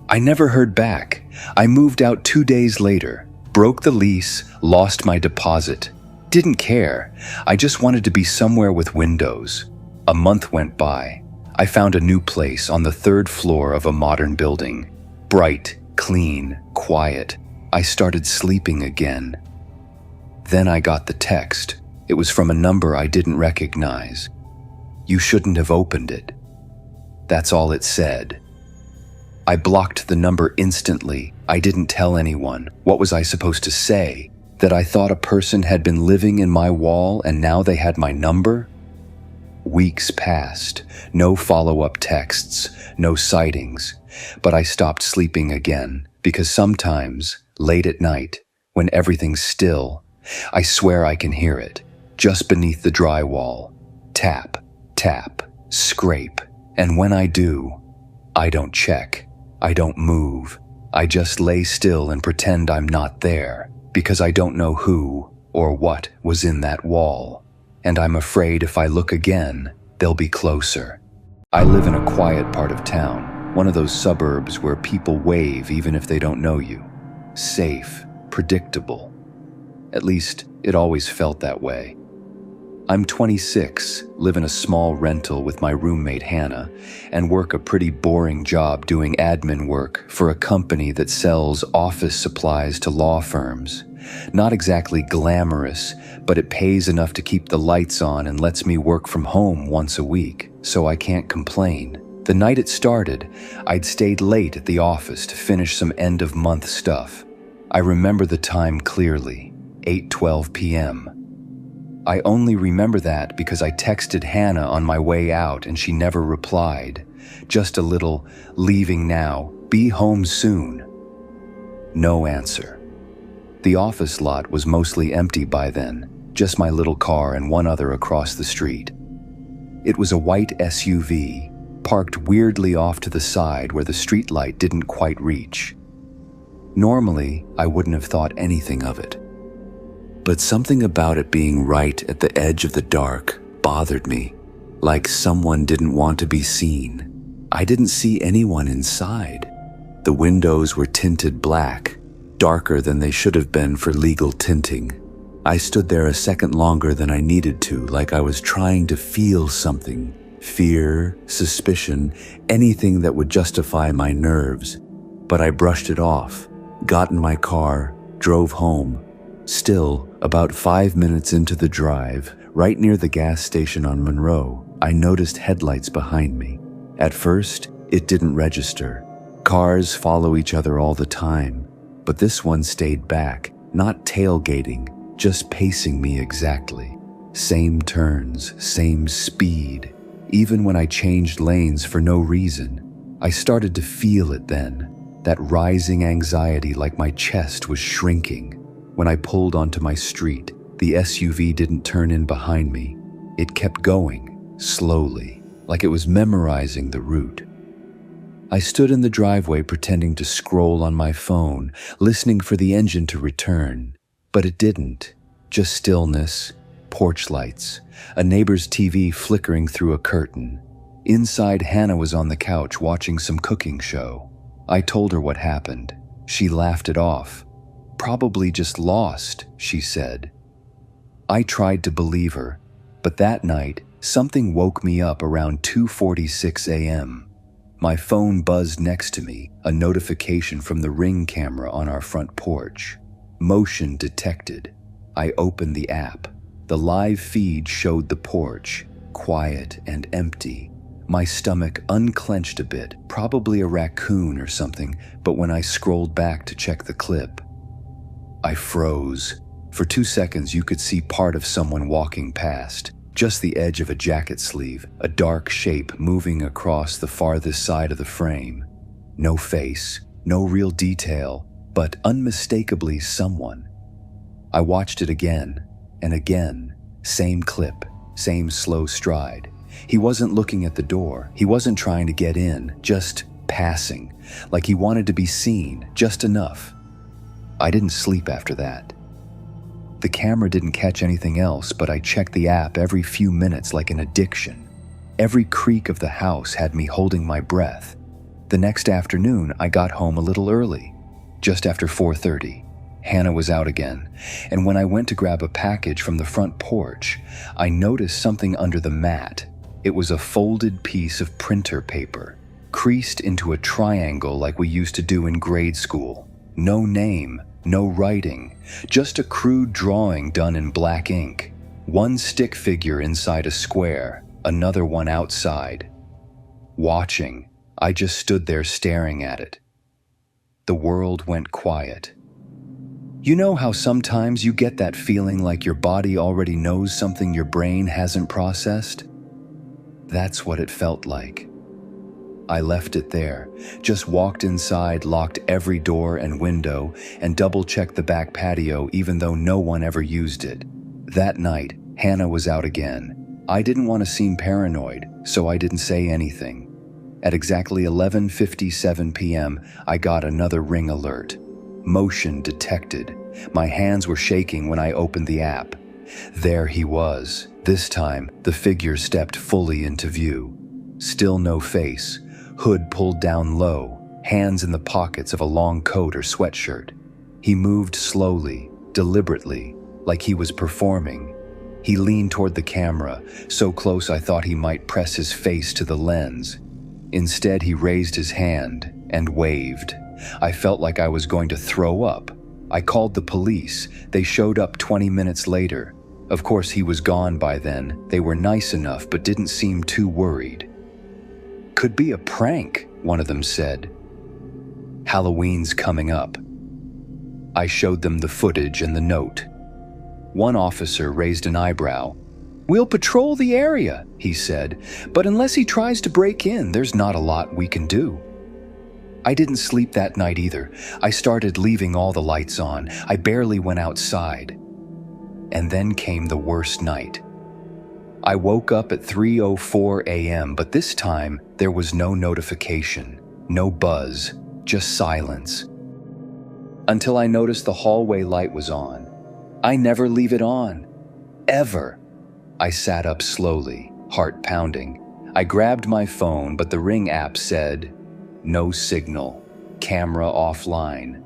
A: I never heard back. I moved out 2 days later, broke the lease, lost my deposit. Didn't care. I just wanted to be somewhere with windows. A month went by. I found a new place on the 3rd floor of a modern building. Bright, clean, quiet. I started sleeping again. Then I got the text. It was from a number I didn't recognize. You shouldn't have opened it. That's all it said. I blocked the number instantly. I didn't tell anyone. What was I supposed to say? That I thought a person had been living in my wall and now they had my number? Weeks passed. No follow-up texts, no sightings. But I stopped sleeping again because sometimes, late at night, when everything's still, I swear I can hear it, just beneath the drywall. Tap, tap, scrape. And when I do, I don't check. I don't move. I just lay still and pretend I'm not there, because I don't know who or what was in that wall. And I'm afraid if I look again, they'll be closer. I live in a quiet part of town, one of those suburbs where people wave even if they don't know you. Safe, predictable. At least, it always felt that way. I'm 26, live in a small rental with my roommate Hannah, and work a pretty boring job doing admin work for a company that sells office supplies to law firms. Not exactly glamorous, but it pays enough to keep the lights on and lets me work from home once a week, so I can't complain. The night it started, I'd stayed late at the office to finish some end-of-month stuff. I remember the time clearly, 8:12 p.m. I only remember that because I texted Hannah on my way out and she never replied. Just a little, leaving now, be home soon. No answer. The office lot was mostly empty by then, just my little car and one other across the street. It was a white SUV, parked weirdly off to the side where the streetlight didn't quite reach. Normally, I wouldn't have thought anything of it. But something about it being right at the edge of the dark bothered me, like someone didn't want to be seen. I didn't see anyone inside. The windows were tinted black, darker than they should have been for legal tinting. I stood there a second longer than I needed to, like I was trying to feel something. Fear, suspicion, anything that would justify my nerves. But I brushed it off, got in my car, drove home. Still, about 5 minutes into the drive, right near the gas station on Monroe, I noticed headlights behind me. At first, it didn't register. Cars follow each other all the time, but this one stayed back, not tailgating, just pacing me exactly. Same turns, same speed. Even when I changed lanes for no reason, I started to feel it then, that rising anxiety like my chest was shrinking. When I pulled onto my street, the SUV didn't turn in behind me. It kept going, slowly, like it was memorizing the route. I stood in the driveway pretending to scroll on my phone, listening for the engine to return. But it didn't. Just stillness, porch lights, a neighbor's TV flickering through a curtain. Inside, Hannah was on the couch watching some cooking show. I told her what happened. She laughed it off. Probably just lost, she said. I tried to believe her, but that night, something woke me up around 2:46 a.m. My phone buzzed next to me, a notification from the Ring camera on our front porch. Motion detected. I opened the app. The live feed showed the porch, quiet and empty. My stomach unclenched a bit, probably a raccoon or something, but when I scrolled back to check the clip, I froze. For 2 seconds, you could see part of someone walking past, just the edge of a jacket sleeve, a dark shape moving across the farthest side of the frame. No face, no real detail, but unmistakably someone. I watched it again and again, same clip, same slow stride. He wasn't looking at the door, he wasn't trying to get in, just passing, like he wanted to be seen, just enough. I didn't sleep after that. The camera didn't catch anything else, but I checked the app every few minutes like an addiction. Every creak of the house had me holding my breath. The next afternoon, I got home a little early, just after 4:30. Hannah was out again, and when I went to grab a package from the front porch, I noticed something under the mat. It was a folded piece of printer paper, creased into a triangle like we used to do in grade school. No name, no writing, just a crude drawing done in black ink. One stick figure inside a square, another one outside. Watching, I just stood there staring at it. The world went quiet. You know how sometimes you get that feeling like your body already knows something your brain hasn't processed? That's what it felt like. I left it there, just walked inside, locked every door and window, and double-checked the back patio even though no one ever used it. That night, Hannah was out again. I didn't want to seem paranoid, so I didn't say anything. At exactly 11:57 p.m., I got another Ring alert. Motion detected. My hands were shaking when I opened the app. There he was. This time, the figure stepped fully into view. Still no face, hood pulled down low, hands in the pockets of a long coat or sweatshirt. He moved slowly, deliberately, like he was performing. He leaned toward the camera, so close I thought he might press his face to the lens. Instead, he raised his hand and waved. I felt like I was going to throw up. I called the police. They showed up 20 minutes later. Of course, he was gone by then. They were nice enough, but didn't seem too worried. Could be a prank, one of them said. Halloween's coming up. I showed them the footage and the note. One officer raised an eyebrow. We'll patrol the area, he said, but unless he tries to break in, there's not a lot we can do. I didn't sleep that night either. I started leaving all the lights on. I barely went outside. And then came the worst night. I woke up at 3:04 a.m., but this time there was no notification, no buzz, just silence. Until I noticed the hallway light was on. I never leave it on. Ever. I sat up slowly, heart pounding. I grabbed my phone, but the Ring app said, no signal, camera offline.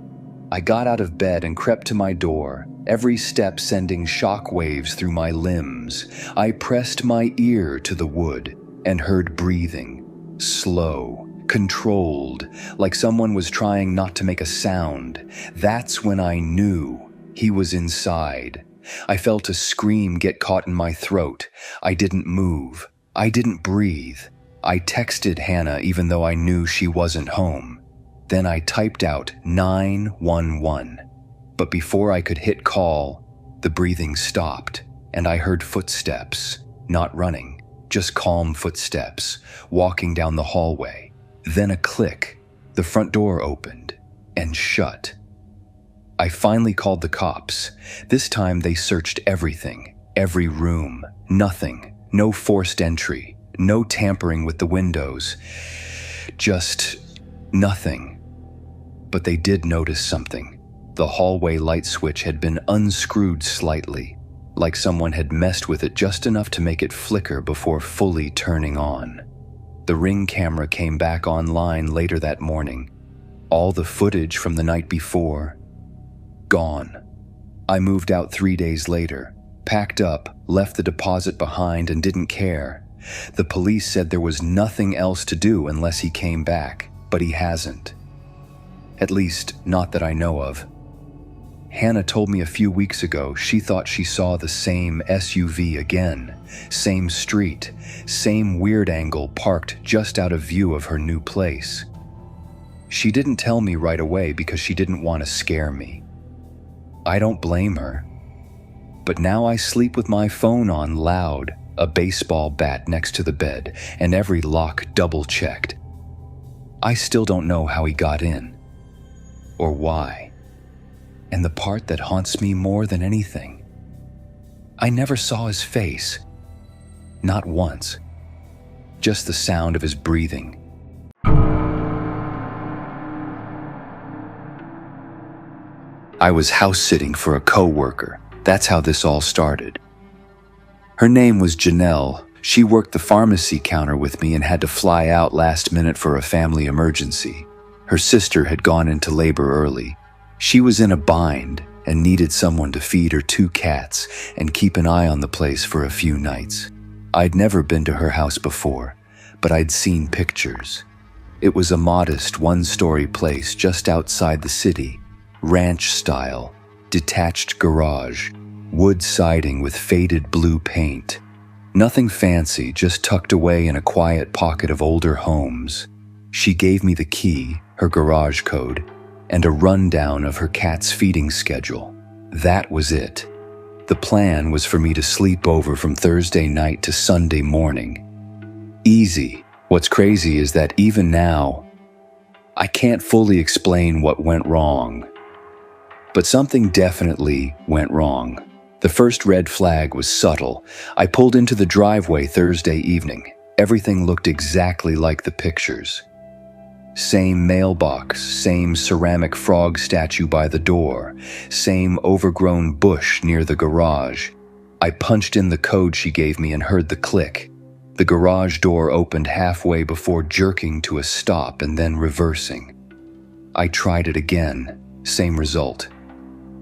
A: I got out of bed and crept to my door, every step sending shock waves through my limbs. I pressed my ear to the wood and heard breathing, slow, controlled, like someone was trying not to make a sound. That's when I knew he was inside. I felt a scream get caught in my throat. I didn't move. I didn't breathe. I texted Hannah even though I knew she wasn't home. Then I typed out 911. But before I could hit call, the breathing stopped, and I heard footsteps, not running, just calm footsteps, walking down the hallway. Then a click. The front door opened and shut. I finally called the cops. This time they searched everything, every room, nothing, no forced entry, no tampering with the windows, just nothing. But they did notice something. The hallway light switch had been unscrewed slightly, like someone had messed with it just enough to make it flicker before fully turning on. The Ring camera came back online later that morning. All the footage from the night before, gone. I moved out 3 days later, packed up, left the deposit behind and didn't care. The police said there was nothing else to do unless he came back, but he hasn't. At least, not that I know of. Hannah told me a few weeks ago she thought she saw the same SUV again, same street, same weird angle parked just out of view of her new place. She didn't tell me right away because she didn't want to scare me. I don't blame her. But now I sleep with my phone on loud, a baseball bat next to the bed, and every lock double-checked. I still don't know how he got in, or why. And the part that haunts me more than anything, I never saw his face. Not once. Just the sound of his breathing. I was house-sitting for a co-worker. That's how this all started. Her name was Janelle. She worked the pharmacy counter with me and had to fly out last minute for a family emergency. Her sister had gone into labor early. She was in a bind and needed someone to feed her 2 cats and keep an eye on the place for a few nights. I'd never been to her house before, but I'd seen pictures. It was a modest 1-story place just outside the city, ranch style, detached garage, wood siding with faded blue paint. Nothing fancy, just tucked away in a quiet pocket of older homes. She gave me the key, her garage code, and a rundown of her cat's feeding schedule. That was it. The plan was for me to sleep over from Thursday night to Sunday morning. Easy. What's crazy is that even now, I can't fully explain what went wrong. But something definitely went wrong. The first red flag was subtle. I pulled into the driveway Thursday evening. Everything looked exactly like the pictures. Same mailbox, same ceramic frog statue by the door, same overgrown bush near the garage. I punched in the code she gave me and heard the click. The garage door opened halfway before jerking to a stop and then reversing. I tried it again. Same result.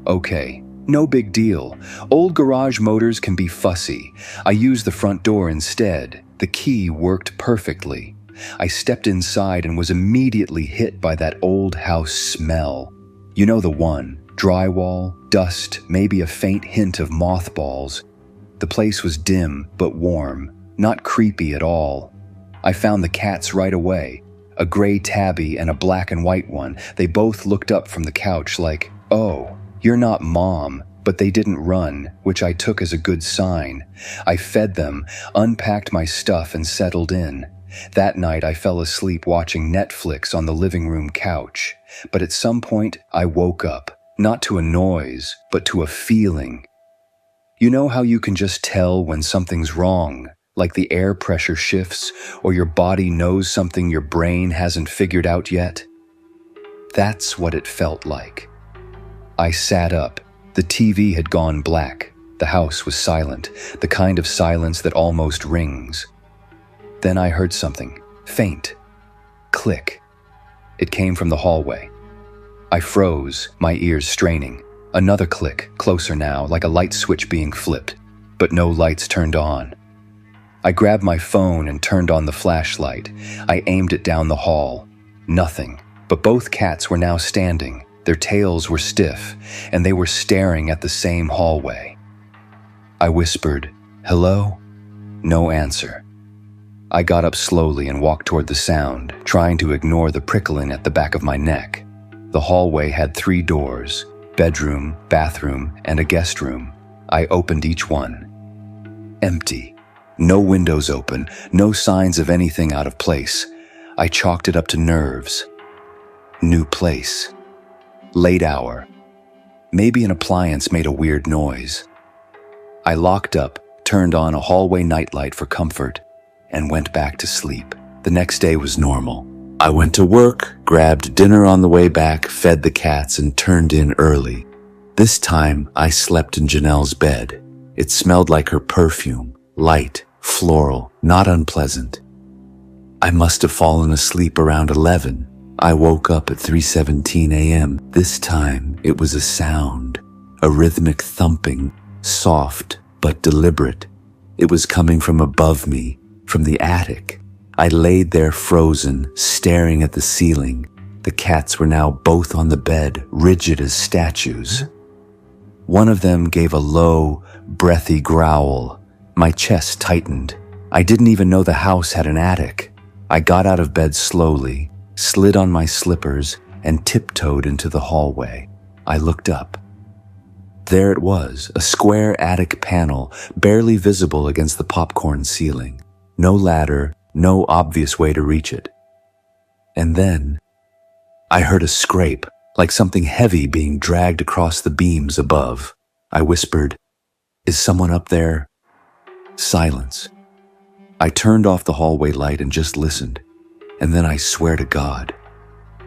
A: Okay, no big deal. Old garage motors can be fussy. I used the front door instead. The key worked perfectly. I stepped inside and was immediately hit by that old house smell. You know the one. Drywall, dust, maybe a faint hint of mothballs. The place was dim but warm, not creepy at all. I found the cats right away. A gray tabby and a black and white one. They both looked up from the couch like, "Oh, you're not Mom," but they didn't run, which I took as a good sign. I fed them, unpacked my stuff, and settled in. That night I fell asleep watching Netflix on the living room couch, but at some point I woke up, not to a noise, but to a feeling. You know how you can just tell when something's wrong, like the air pressure shifts, or your body knows something your brain hasn't figured out yet? That's what it felt like. I sat up. The TV had gone black. The house was silent, the kind of silence that almost rings. Then I heard something, faint. Click. It came from the hallway. I froze, my ears straining. Another click, closer now, like a light switch being flipped, but no lights turned on. I grabbed my phone and turned on the flashlight. I aimed it down the hall. Nothing, but both cats were now standing. Their tails were stiff, and they were staring at the same hallway. I whispered, "Hello?" No answer. I got up slowly and walked toward the sound, trying to ignore the prickling at the back of my neck. The hallway had 3 doors, bedroom, bathroom, and a guest room. I opened each one. Empty. No windows open, no signs of anything out of place. I chalked it up to nerves. New place. Late hour. Maybe an appliance made a weird noise. I locked up, turned on a hallway nightlight for comfort, and went back to sleep. The next day was normal. I went to work, grabbed dinner on the way back, fed the cats, and turned in early. This time, I slept in Janelle's bed. It smelled like her perfume, light, floral, not unpleasant. I must have fallen asleep around 11. I woke up at 3:17 a.m. This time, it was a sound, a rhythmic thumping, soft but deliberate. It was coming from above me,
B: from the attic. I laid there frozen, staring at the ceiling. The cats were now both on the bed, rigid as statues. One of them gave a low, breathy growl. My chest tightened. I didn't even know the house had an attic. I got out of bed slowly, slid on my slippers, and tiptoed into the hallway. I looked up. There it was, a square attic panel, barely visible against the popcorn ceiling. No ladder, no obvious way to reach it. And then, I heard a scrape, like something heavy being dragged across the beams above. I whispered, "Is someone up there?" Silence. I turned off the hallway light and just listened. And then I swear to God,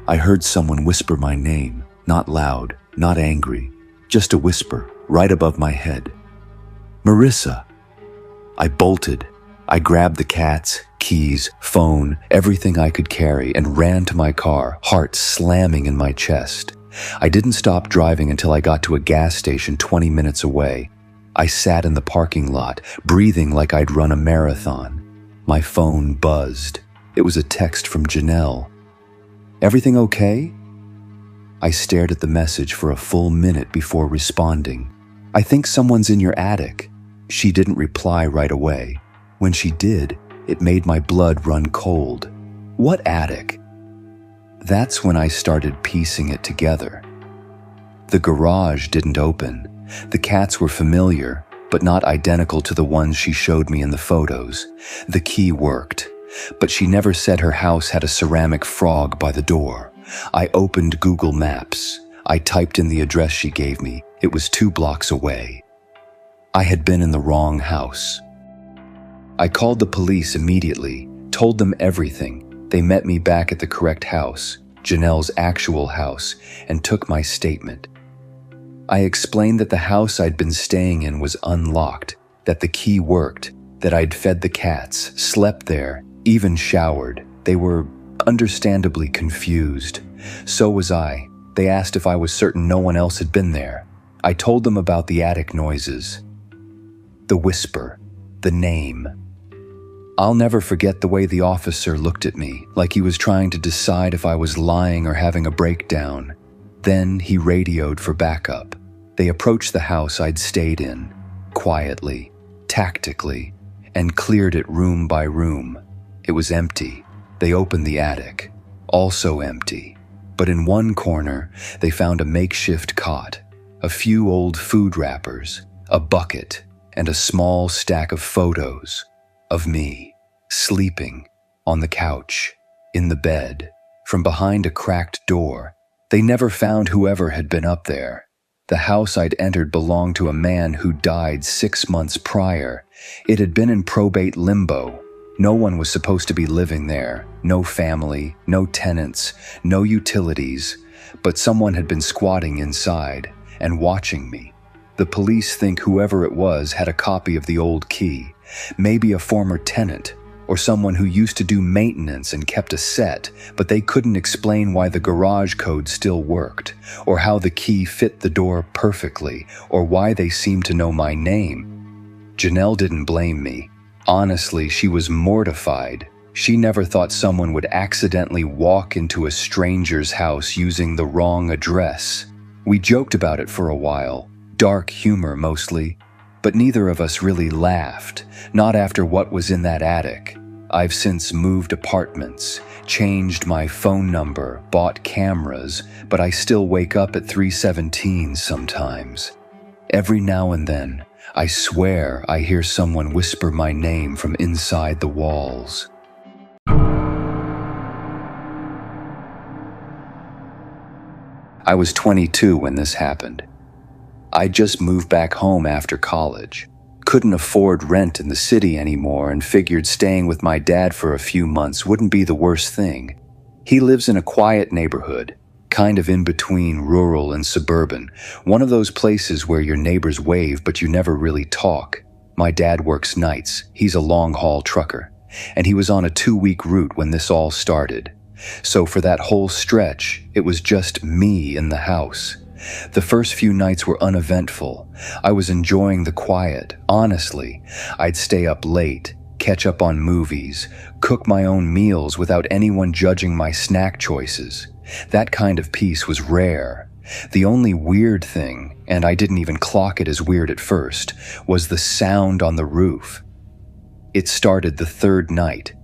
B: I heard someone whisper my name, not loud, not angry, just a whisper right above my head. "Marissa." I bolted. I grabbed the cats, keys, phone, everything I could carry, and ran to my car, heart slamming in my chest. I didn't stop driving until I got to a gas station 20 minutes away. I sat in the parking lot, breathing like I'd run a marathon. My phone buzzed. It was a text from Janelle. "Everything okay?" I stared at the message for a full minute before responding. "I think someone's in your attic." She didn't reply right away. When she did, it made my blood run cold. "What attic?" That's when I started piecing it together. The garage didn't open. The cats were familiar, but not identical to the ones she showed me in the photos. The key worked, but she never said her house had a ceramic frog by the door. I opened Google Maps. I typed in the address she gave me. It was 2 blocks away. I had been in the wrong house. I called the police immediately, told them everything. They met me back at the correct house, Janelle's actual house, and took my statement. I explained that the house I'd been staying in was unlocked, that the key worked, that I'd fed the cats, slept there, even showered. They were understandably confused. So was I. They asked if I was certain no one else had been there. I told them about the attic noises, the whisper, the name. I'll never forget the way the officer looked at me, like he was trying to decide if I was lying or having a breakdown. Then he radioed for backup. They approached the house I'd stayed in, quietly, tactically, and cleared it room by room. It was empty. They opened the attic, also empty. But in one corner, they found a makeshift cot, a few old food wrappers, a bucket, and a small stack of photos of me, sleeping, on the couch, in the bed, from behind a cracked door. They never found whoever had been up there. The house I'd entered belonged to a man who died 6 months prior. It had been in probate limbo. No one was supposed to be living there. No family, no tenants, no utilities. But someone had been squatting inside and watching me. The police think whoever it was had a copy of the old key. Maybe a former tenant, or someone who used to do maintenance and kept a set, but they couldn't explain why the garage code still worked, or how the key fit the door perfectly, or why they seemed to know my name. Janelle didn't blame me. Honestly, she was mortified. She never thought someone would accidentally walk into a stranger's house using the wrong address. We joked about it for a while, dark humor mostly, but neither of us really laughed, not after what was in that attic. I've since moved apartments, changed my phone number, bought cameras, but I still wake up at 3:17 sometimes. Every now and then, I swear I hear someone whisper my name from inside the walls. I was 22 when this happened. I just moved back home after college. Couldn't afford rent in the city anymore and figured staying with my dad for a few months wouldn't be the worst thing. He lives in a quiet neighborhood, kind of in between rural and suburban, one of those places where your neighbors wave but you never really talk. My dad works nights, he's a long-haul trucker, and he was on a 2-week route when this all started. So for that whole stretch, it was just me in the house. The first few nights were uneventful. I was enjoying the quiet, honestly. I'd stay up late,
A: catch up on movies, cook my own meals without anyone judging my snack choices. That kind of peace was rare. The only weird thing, and I didn't even clock it as weird at first, was the sound on the roof. It started the third night.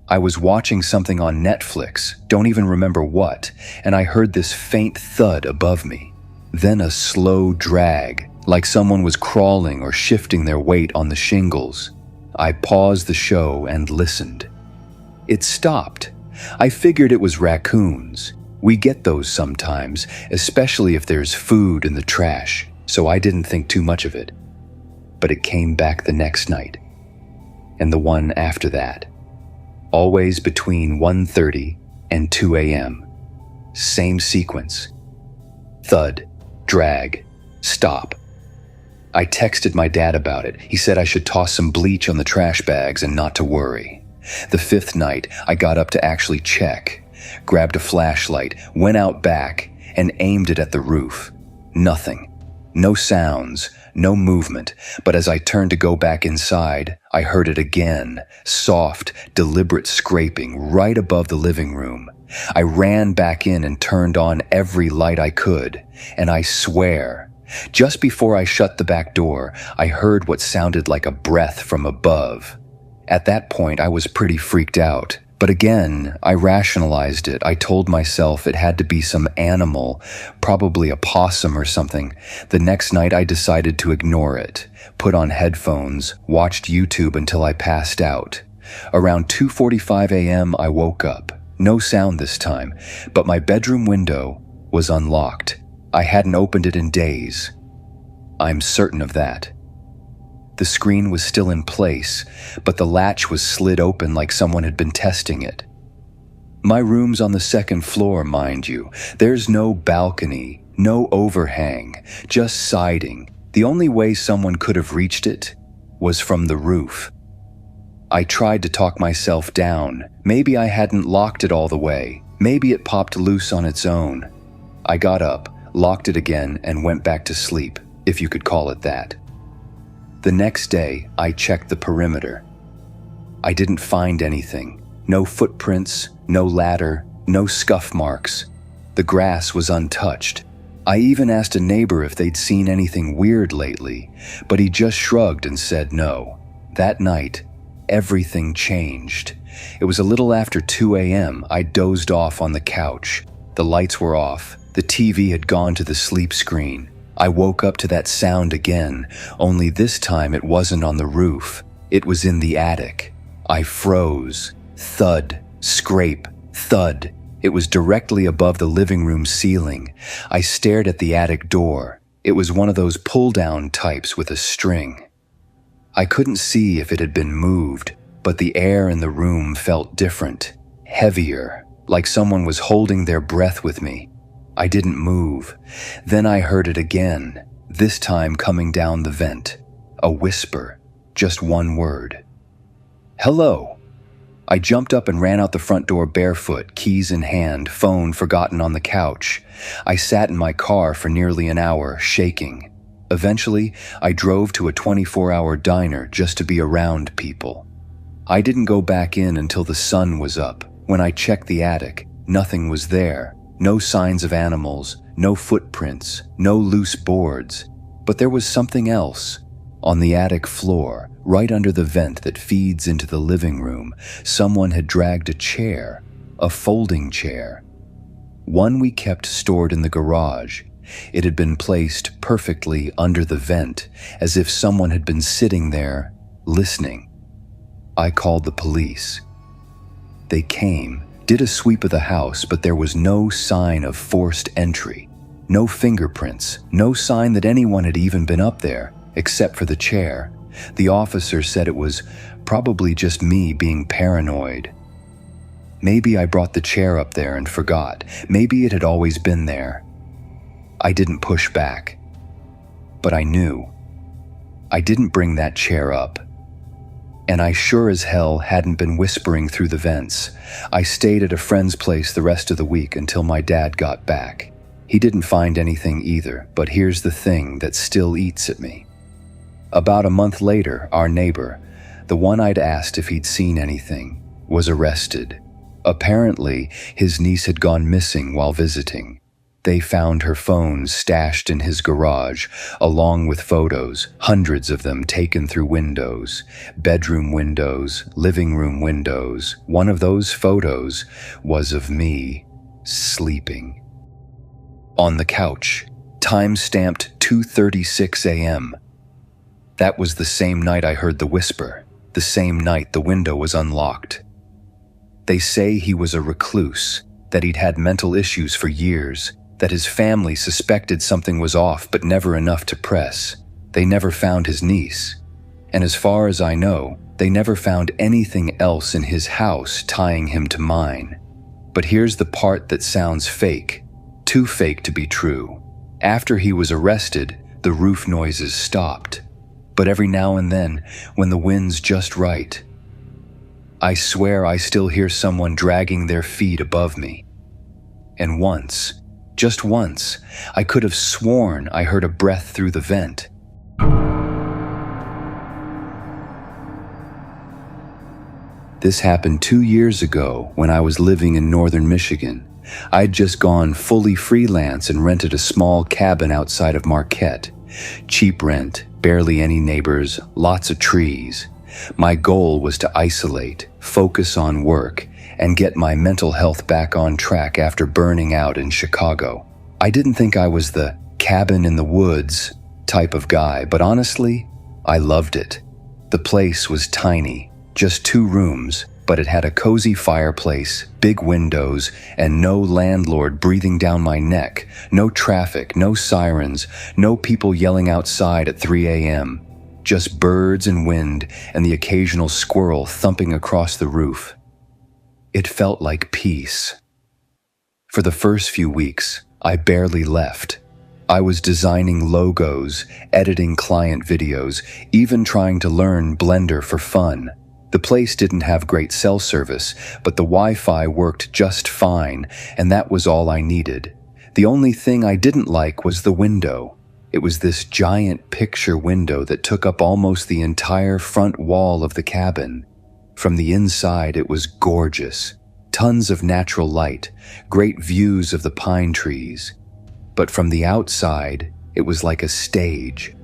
A: I was watching something on Netflix, don't even remember what, and I heard this faint thud above me. Then a slow drag, like someone was crawling or shifting their weight on the shingles. I paused the show and listened. It stopped. I figured it was raccoons. We get those sometimes, especially if there's food in the trash, so I didn't think too much of it. But it came back the next night, and the one after that. Always between 1:30 and 2 a.m. Same sequence. Thud, drag, stop. I texted my dad about it. He said I should toss some bleach on the trash bags and not to worry. The fifth night, I got up to actually check, grabbed a flashlight, went out back, and aimed it at the roof. Nothing. No sounds, no movement, but as I turned to go back inside, I heard it again, soft, deliberate scraping right above the living room. I ran back in and turned on every light I could, and I swear, just before I shut the back door, I heard what sounded like a breath from above. At that point, I was pretty freaked out. But again, I rationalized it. I told myself it had to be some animal, probably a possum or something. The next night, I decided to ignore it, put on headphones, watched YouTube until I passed out. Around 2:45 a.m., I woke up. No sound this time, but my bedroom window was unlocked. I hadn't opened it in days. I'm certain of that. The screen was still in place, but the latch was slid open like someone had been testing it. My room's on the second floor, mind you. There's no balcony, no overhang, just siding. The only way someone could have reached it was from the roof. I tried to talk myself down. Maybe I hadn't locked it all the way. Maybe it popped loose on its own. I got up, locked it again, and went back to sleep, if you could call it that. The next day, I checked the perimeter. I didn't find anything. No footprints, no ladder, no scuff marks. The grass was untouched. I even asked a neighbor if they'd seen anything weird lately, but he just shrugged and said no. That night, everything changed. It was a little after 2 a.m. I dozed off on the couch. The lights were off. The TV had gone to the sleep screen. I woke up to that sound again, only this time it wasn't on the roof. It was in the attic. I froze. Thud, scrape, thud. It was directly above the living room ceiling. I stared at the attic door. It was one of those pull-down types with a string. I couldn't see if it had been moved, but the air in the room felt different, heavier, like someone was holding their breath with me. I didn't move. Then I heard it again, this time coming down the vent. A whisper, just one word. Hello. I jumped up and ran out the front door barefoot, keys in hand, phone forgotten on the couch. I sat in my car for nearly an hour, shaking. Eventually, I drove to a 24-hour diner just to be around people. I didn't go back in until the sun was up. When I checked the attic, nothing was there. No signs of animals, no footprints, no loose boards. But there was something else. On the attic floor, right under the vent that feeds into the living room, someone had dragged a chair, a folding chair. One we kept stored in the garage. It had been placed perfectly under the vent, as if someone had been sitting there, listening. I called the police. They came, did a sweep of the house, but there was no sign of forced entry. No fingerprints, no sign that anyone had even been up there, except for the chair. The officer said it was probably just me being paranoid. Maybe I brought the chair up there and forgot. Maybe it had always been there. I didn't push back. But I knew. I didn't bring that chair up. And I sure as hell hadn't been whispering through the vents. I stayed at a friend's place the rest of the week until my dad got back. He didn't find anything either, but here's the thing that still eats at me. About a month later, our neighbor, The one I'd asked if he'd seen anything was arrested. Apparently, his niece had gone missing while visiting. They found her phone stashed in his garage, along with photos, hundreds of them taken through windows, bedroom windows, living room windows. One of those photos was of me sleeping. On the couch, time-stamped 2:36 a.m. That was the same night I heard the whisper, the same night the window was unlocked. They say he was a recluse, that he'd had mental issues for years, that his family suspected something was off but never enough to press. They never found his niece. And as far as I know, they never found anything else in his house tying him to mine. But here's the part that sounds fake, too fake to be true. After he was arrested, the roof noises stopped. But every now and then, when the wind's just right, I swear I still hear someone dragging their feet above me. And once, just once, I could have sworn I heard a breath through the vent. This happened 2 years ago when I was living in northern Michigan. I'd just gone fully freelance and rented a small cabin outside of Marquette. Cheap rent, barely any neighbors, lots of trees. My goal was to isolate, focus on work, and get my mental health back on track after burning out in Chicago. I didn't think I was the cabin in the woods type of guy, but honestly, I loved it. The place was tiny, just 2 rooms, but it had a cozy fireplace, big windows, and no landlord breathing down my neck, no traffic, no sirens, no people yelling outside at 3 a.m., just birds and wind and the occasional squirrel thumping across the roof. It felt like peace. For the first few weeks, I barely left. I was designing logos, editing client videos, even trying to learn Blender for fun. The place didn't have great cell service, but the Wi-Fi worked just fine, and that was all I needed. The only thing I didn't like was the window. It was this giant picture window that took up almost the entire front wall of the cabin. From the inside, it was gorgeous. Tons of natural light, great views of the pine trees. But from the outside, it was like a stage.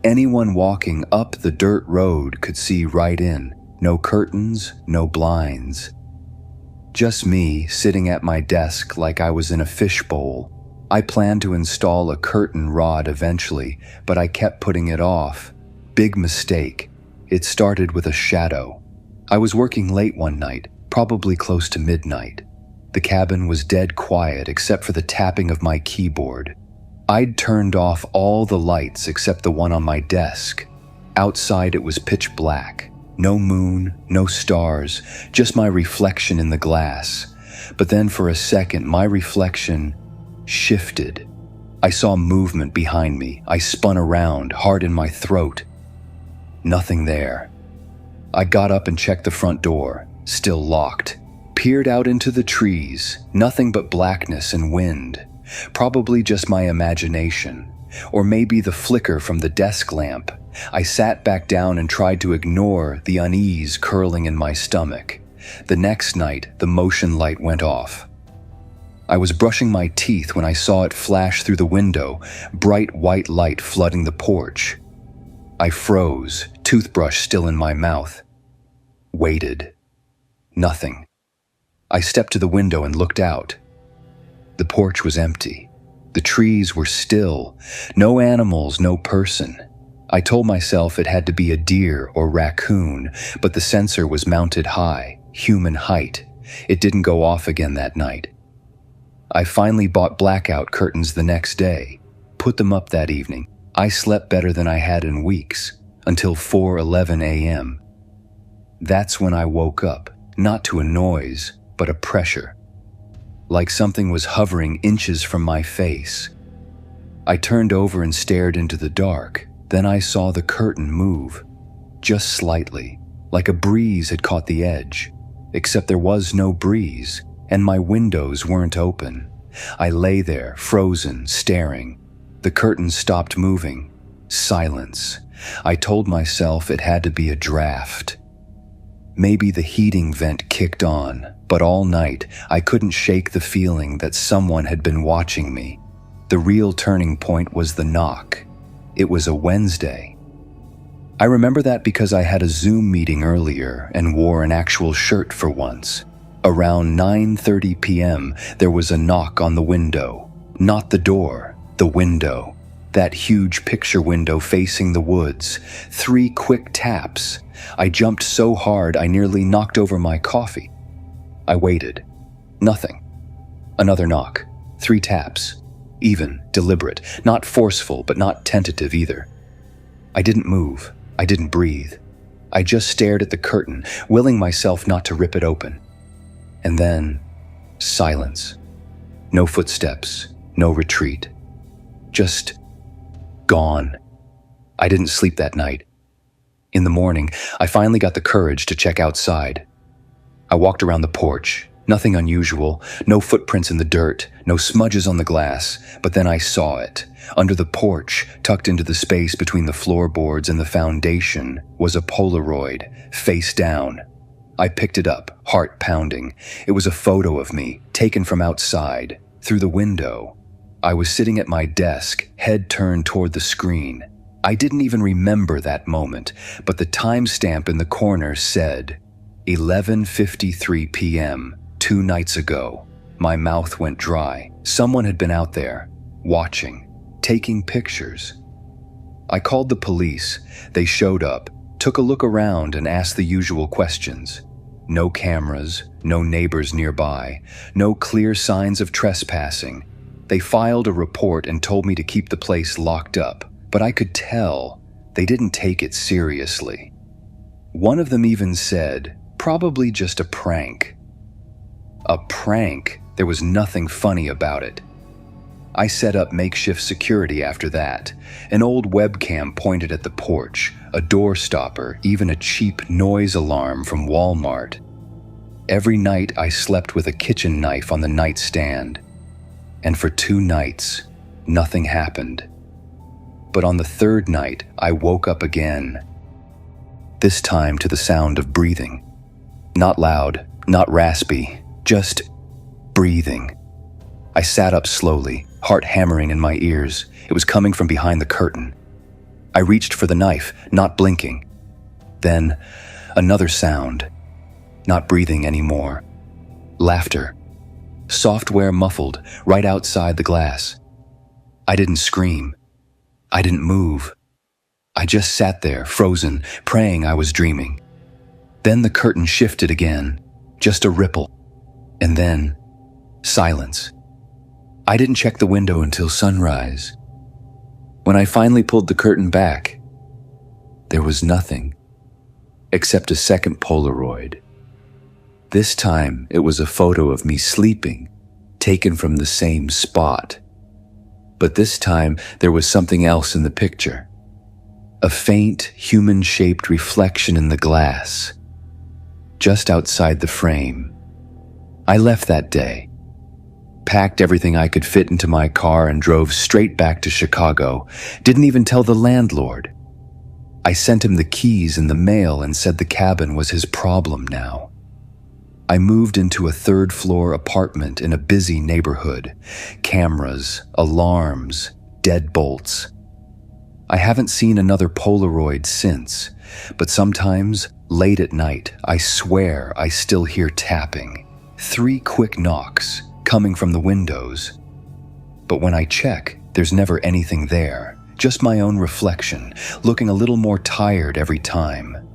A: Anyone walking up the dirt road could see right in. No curtains, no blinds. Just me sitting at my desk like I was in a fishbowl. I planned to install a curtain rod eventually, but I kept putting it off. Big mistake. It started with a shadow. I was working late one night, probably close to midnight. The cabin was dead quiet except for the tapping of my keyboard. I'd turned off all the lights except the one on my desk. Outside it was pitch black. No moon, no stars, just my reflection in the glass. But then for a second, my reflection shifted. I saw movement behind me. I spun around, heart in my throat. Nothing there. I got up and checked the front door, still locked. Peered out into the trees, nothing but blackness and wind. Probably just my imagination, or maybe the flicker from the desk lamp. I sat back down and tried to ignore the unease curling in my stomach. The next night, the motion light went off. I was brushing my teeth when I saw it flash through the window, bright white light flooding the porch. I froze, toothbrush still in my mouth. Waited. Nothing. I stepped to the window and looked out. The porch was empty. The trees were still. No animals, no person. I told myself it had to be a deer or raccoon, but the sensor was mounted high, human height. It didn't go off again that night. I finally bought blackout curtains the next day, put them up that evening. I slept better than I had in weeks, until 4:11 a.m. That's when I woke up, not to a noise, but a pressure. Like something was hovering inches from my face. I turned over and stared into the dark. Then I saw the curtain move, just slightly, like a breeze had caught the edge, except there was no breeze, and my windows weren't open. I lay there, frozen, staring. The curtain stopped moving. Silence. I told myself it had to be a draft. Maybe the heating vent kicked on, but all night I couldn't shake the feeling that someone had been watching me. The real turning point was the knock. It was a Wednesday. I remember that because I had a Zoom meeting earlier and wore an actual shirt for once. Around 9:30 p.m., there was a knock on the window. Not the door, the window. That huge picture window facing the woods. 3 quick taps. I jumped so hard I nearly knocked over my coffee. I waited. Nothing. Another knock. 3 taps. Even, deliberate, not forceful, but not tentative either. I didn't move. I didn't breathe. I just stared at the curtain, willing myself not to rip it open. And then, silence. No footsteps, no retreat. Just gone. I didn't sleep that night. In the morning, I finally got the courage to check outside. I walked around the porch. Nothing unusual, no footprints in the dirt, no smudges on the glass, but then I saw it. Under the porch, tucked into the space between the floorboards and the foundation, was a Polaroid, face down. I picked it up, heart pounding. It was a photo of me, taken from outside, through the window. I was sitting at my desk, head turned toward the screen. I didn't even remember that moment, but the timestamp in the corner said, 11:53 p.m., 2 nights ago. My mouth went dry. Someone had been out there, watching, taking pictures. I called the police. They showed up, took a look around and asked the usual questions. No cameras, no neighbors nearby, no clear signs of trespassing. They filed a report and told me to keep the place locked up, but I could tell they didn't take it seriously. One of them even said, probably just a prank. A prank? There was nothing funny about it. I set up makeshift security after that. An old webcam pointed at the porch, a door stopper, even a cheap noise alarm from Walmart. Every night I slept with a kitchen knife on the nightstand. And for 2 nights, nothing happened. But on the 3rd night, I woke up again. This time to the sound of breathing. Not loud, not raspy, just breathing. I sat up slowly, heart hammering in my ears. It was coming from behind the curtain. I reached for the knife, not blinking. Then, another sound. Not breathing anymore. Laughter. Software muffled, right outside the glass. I didn't scream. I didn't move. I just sat there, frozen, praying I was dreaming. Then the curtain shifted again, just a ripple. And then, silence. I didn't check the window until sunrise. When I finally pulled the curtain back, there was nothing, except a second Polaroid. This time, it was a photo of me sleeping, taken from the same spot. But this time, there was something else in the picture. A faint, human-shaped reflection in the glass, just outside the frame. I left that day, packed everything I could fit into my car and drove straight back to Chicago. Didn't even tell the landlord. I sent him the keys in the mail and said the cabin was his problem now. I moved into a 3rd-floor apartment in a busy neighborhood. Cameras, alarms, deadbolts. I haven't seen another Polaroid since, but sometimes, late at night, I swear I still hear tapping. 3 quick knocks, coming from the windows. But when I check, there's never anything there, just my own reflection, looking a little more tired every time.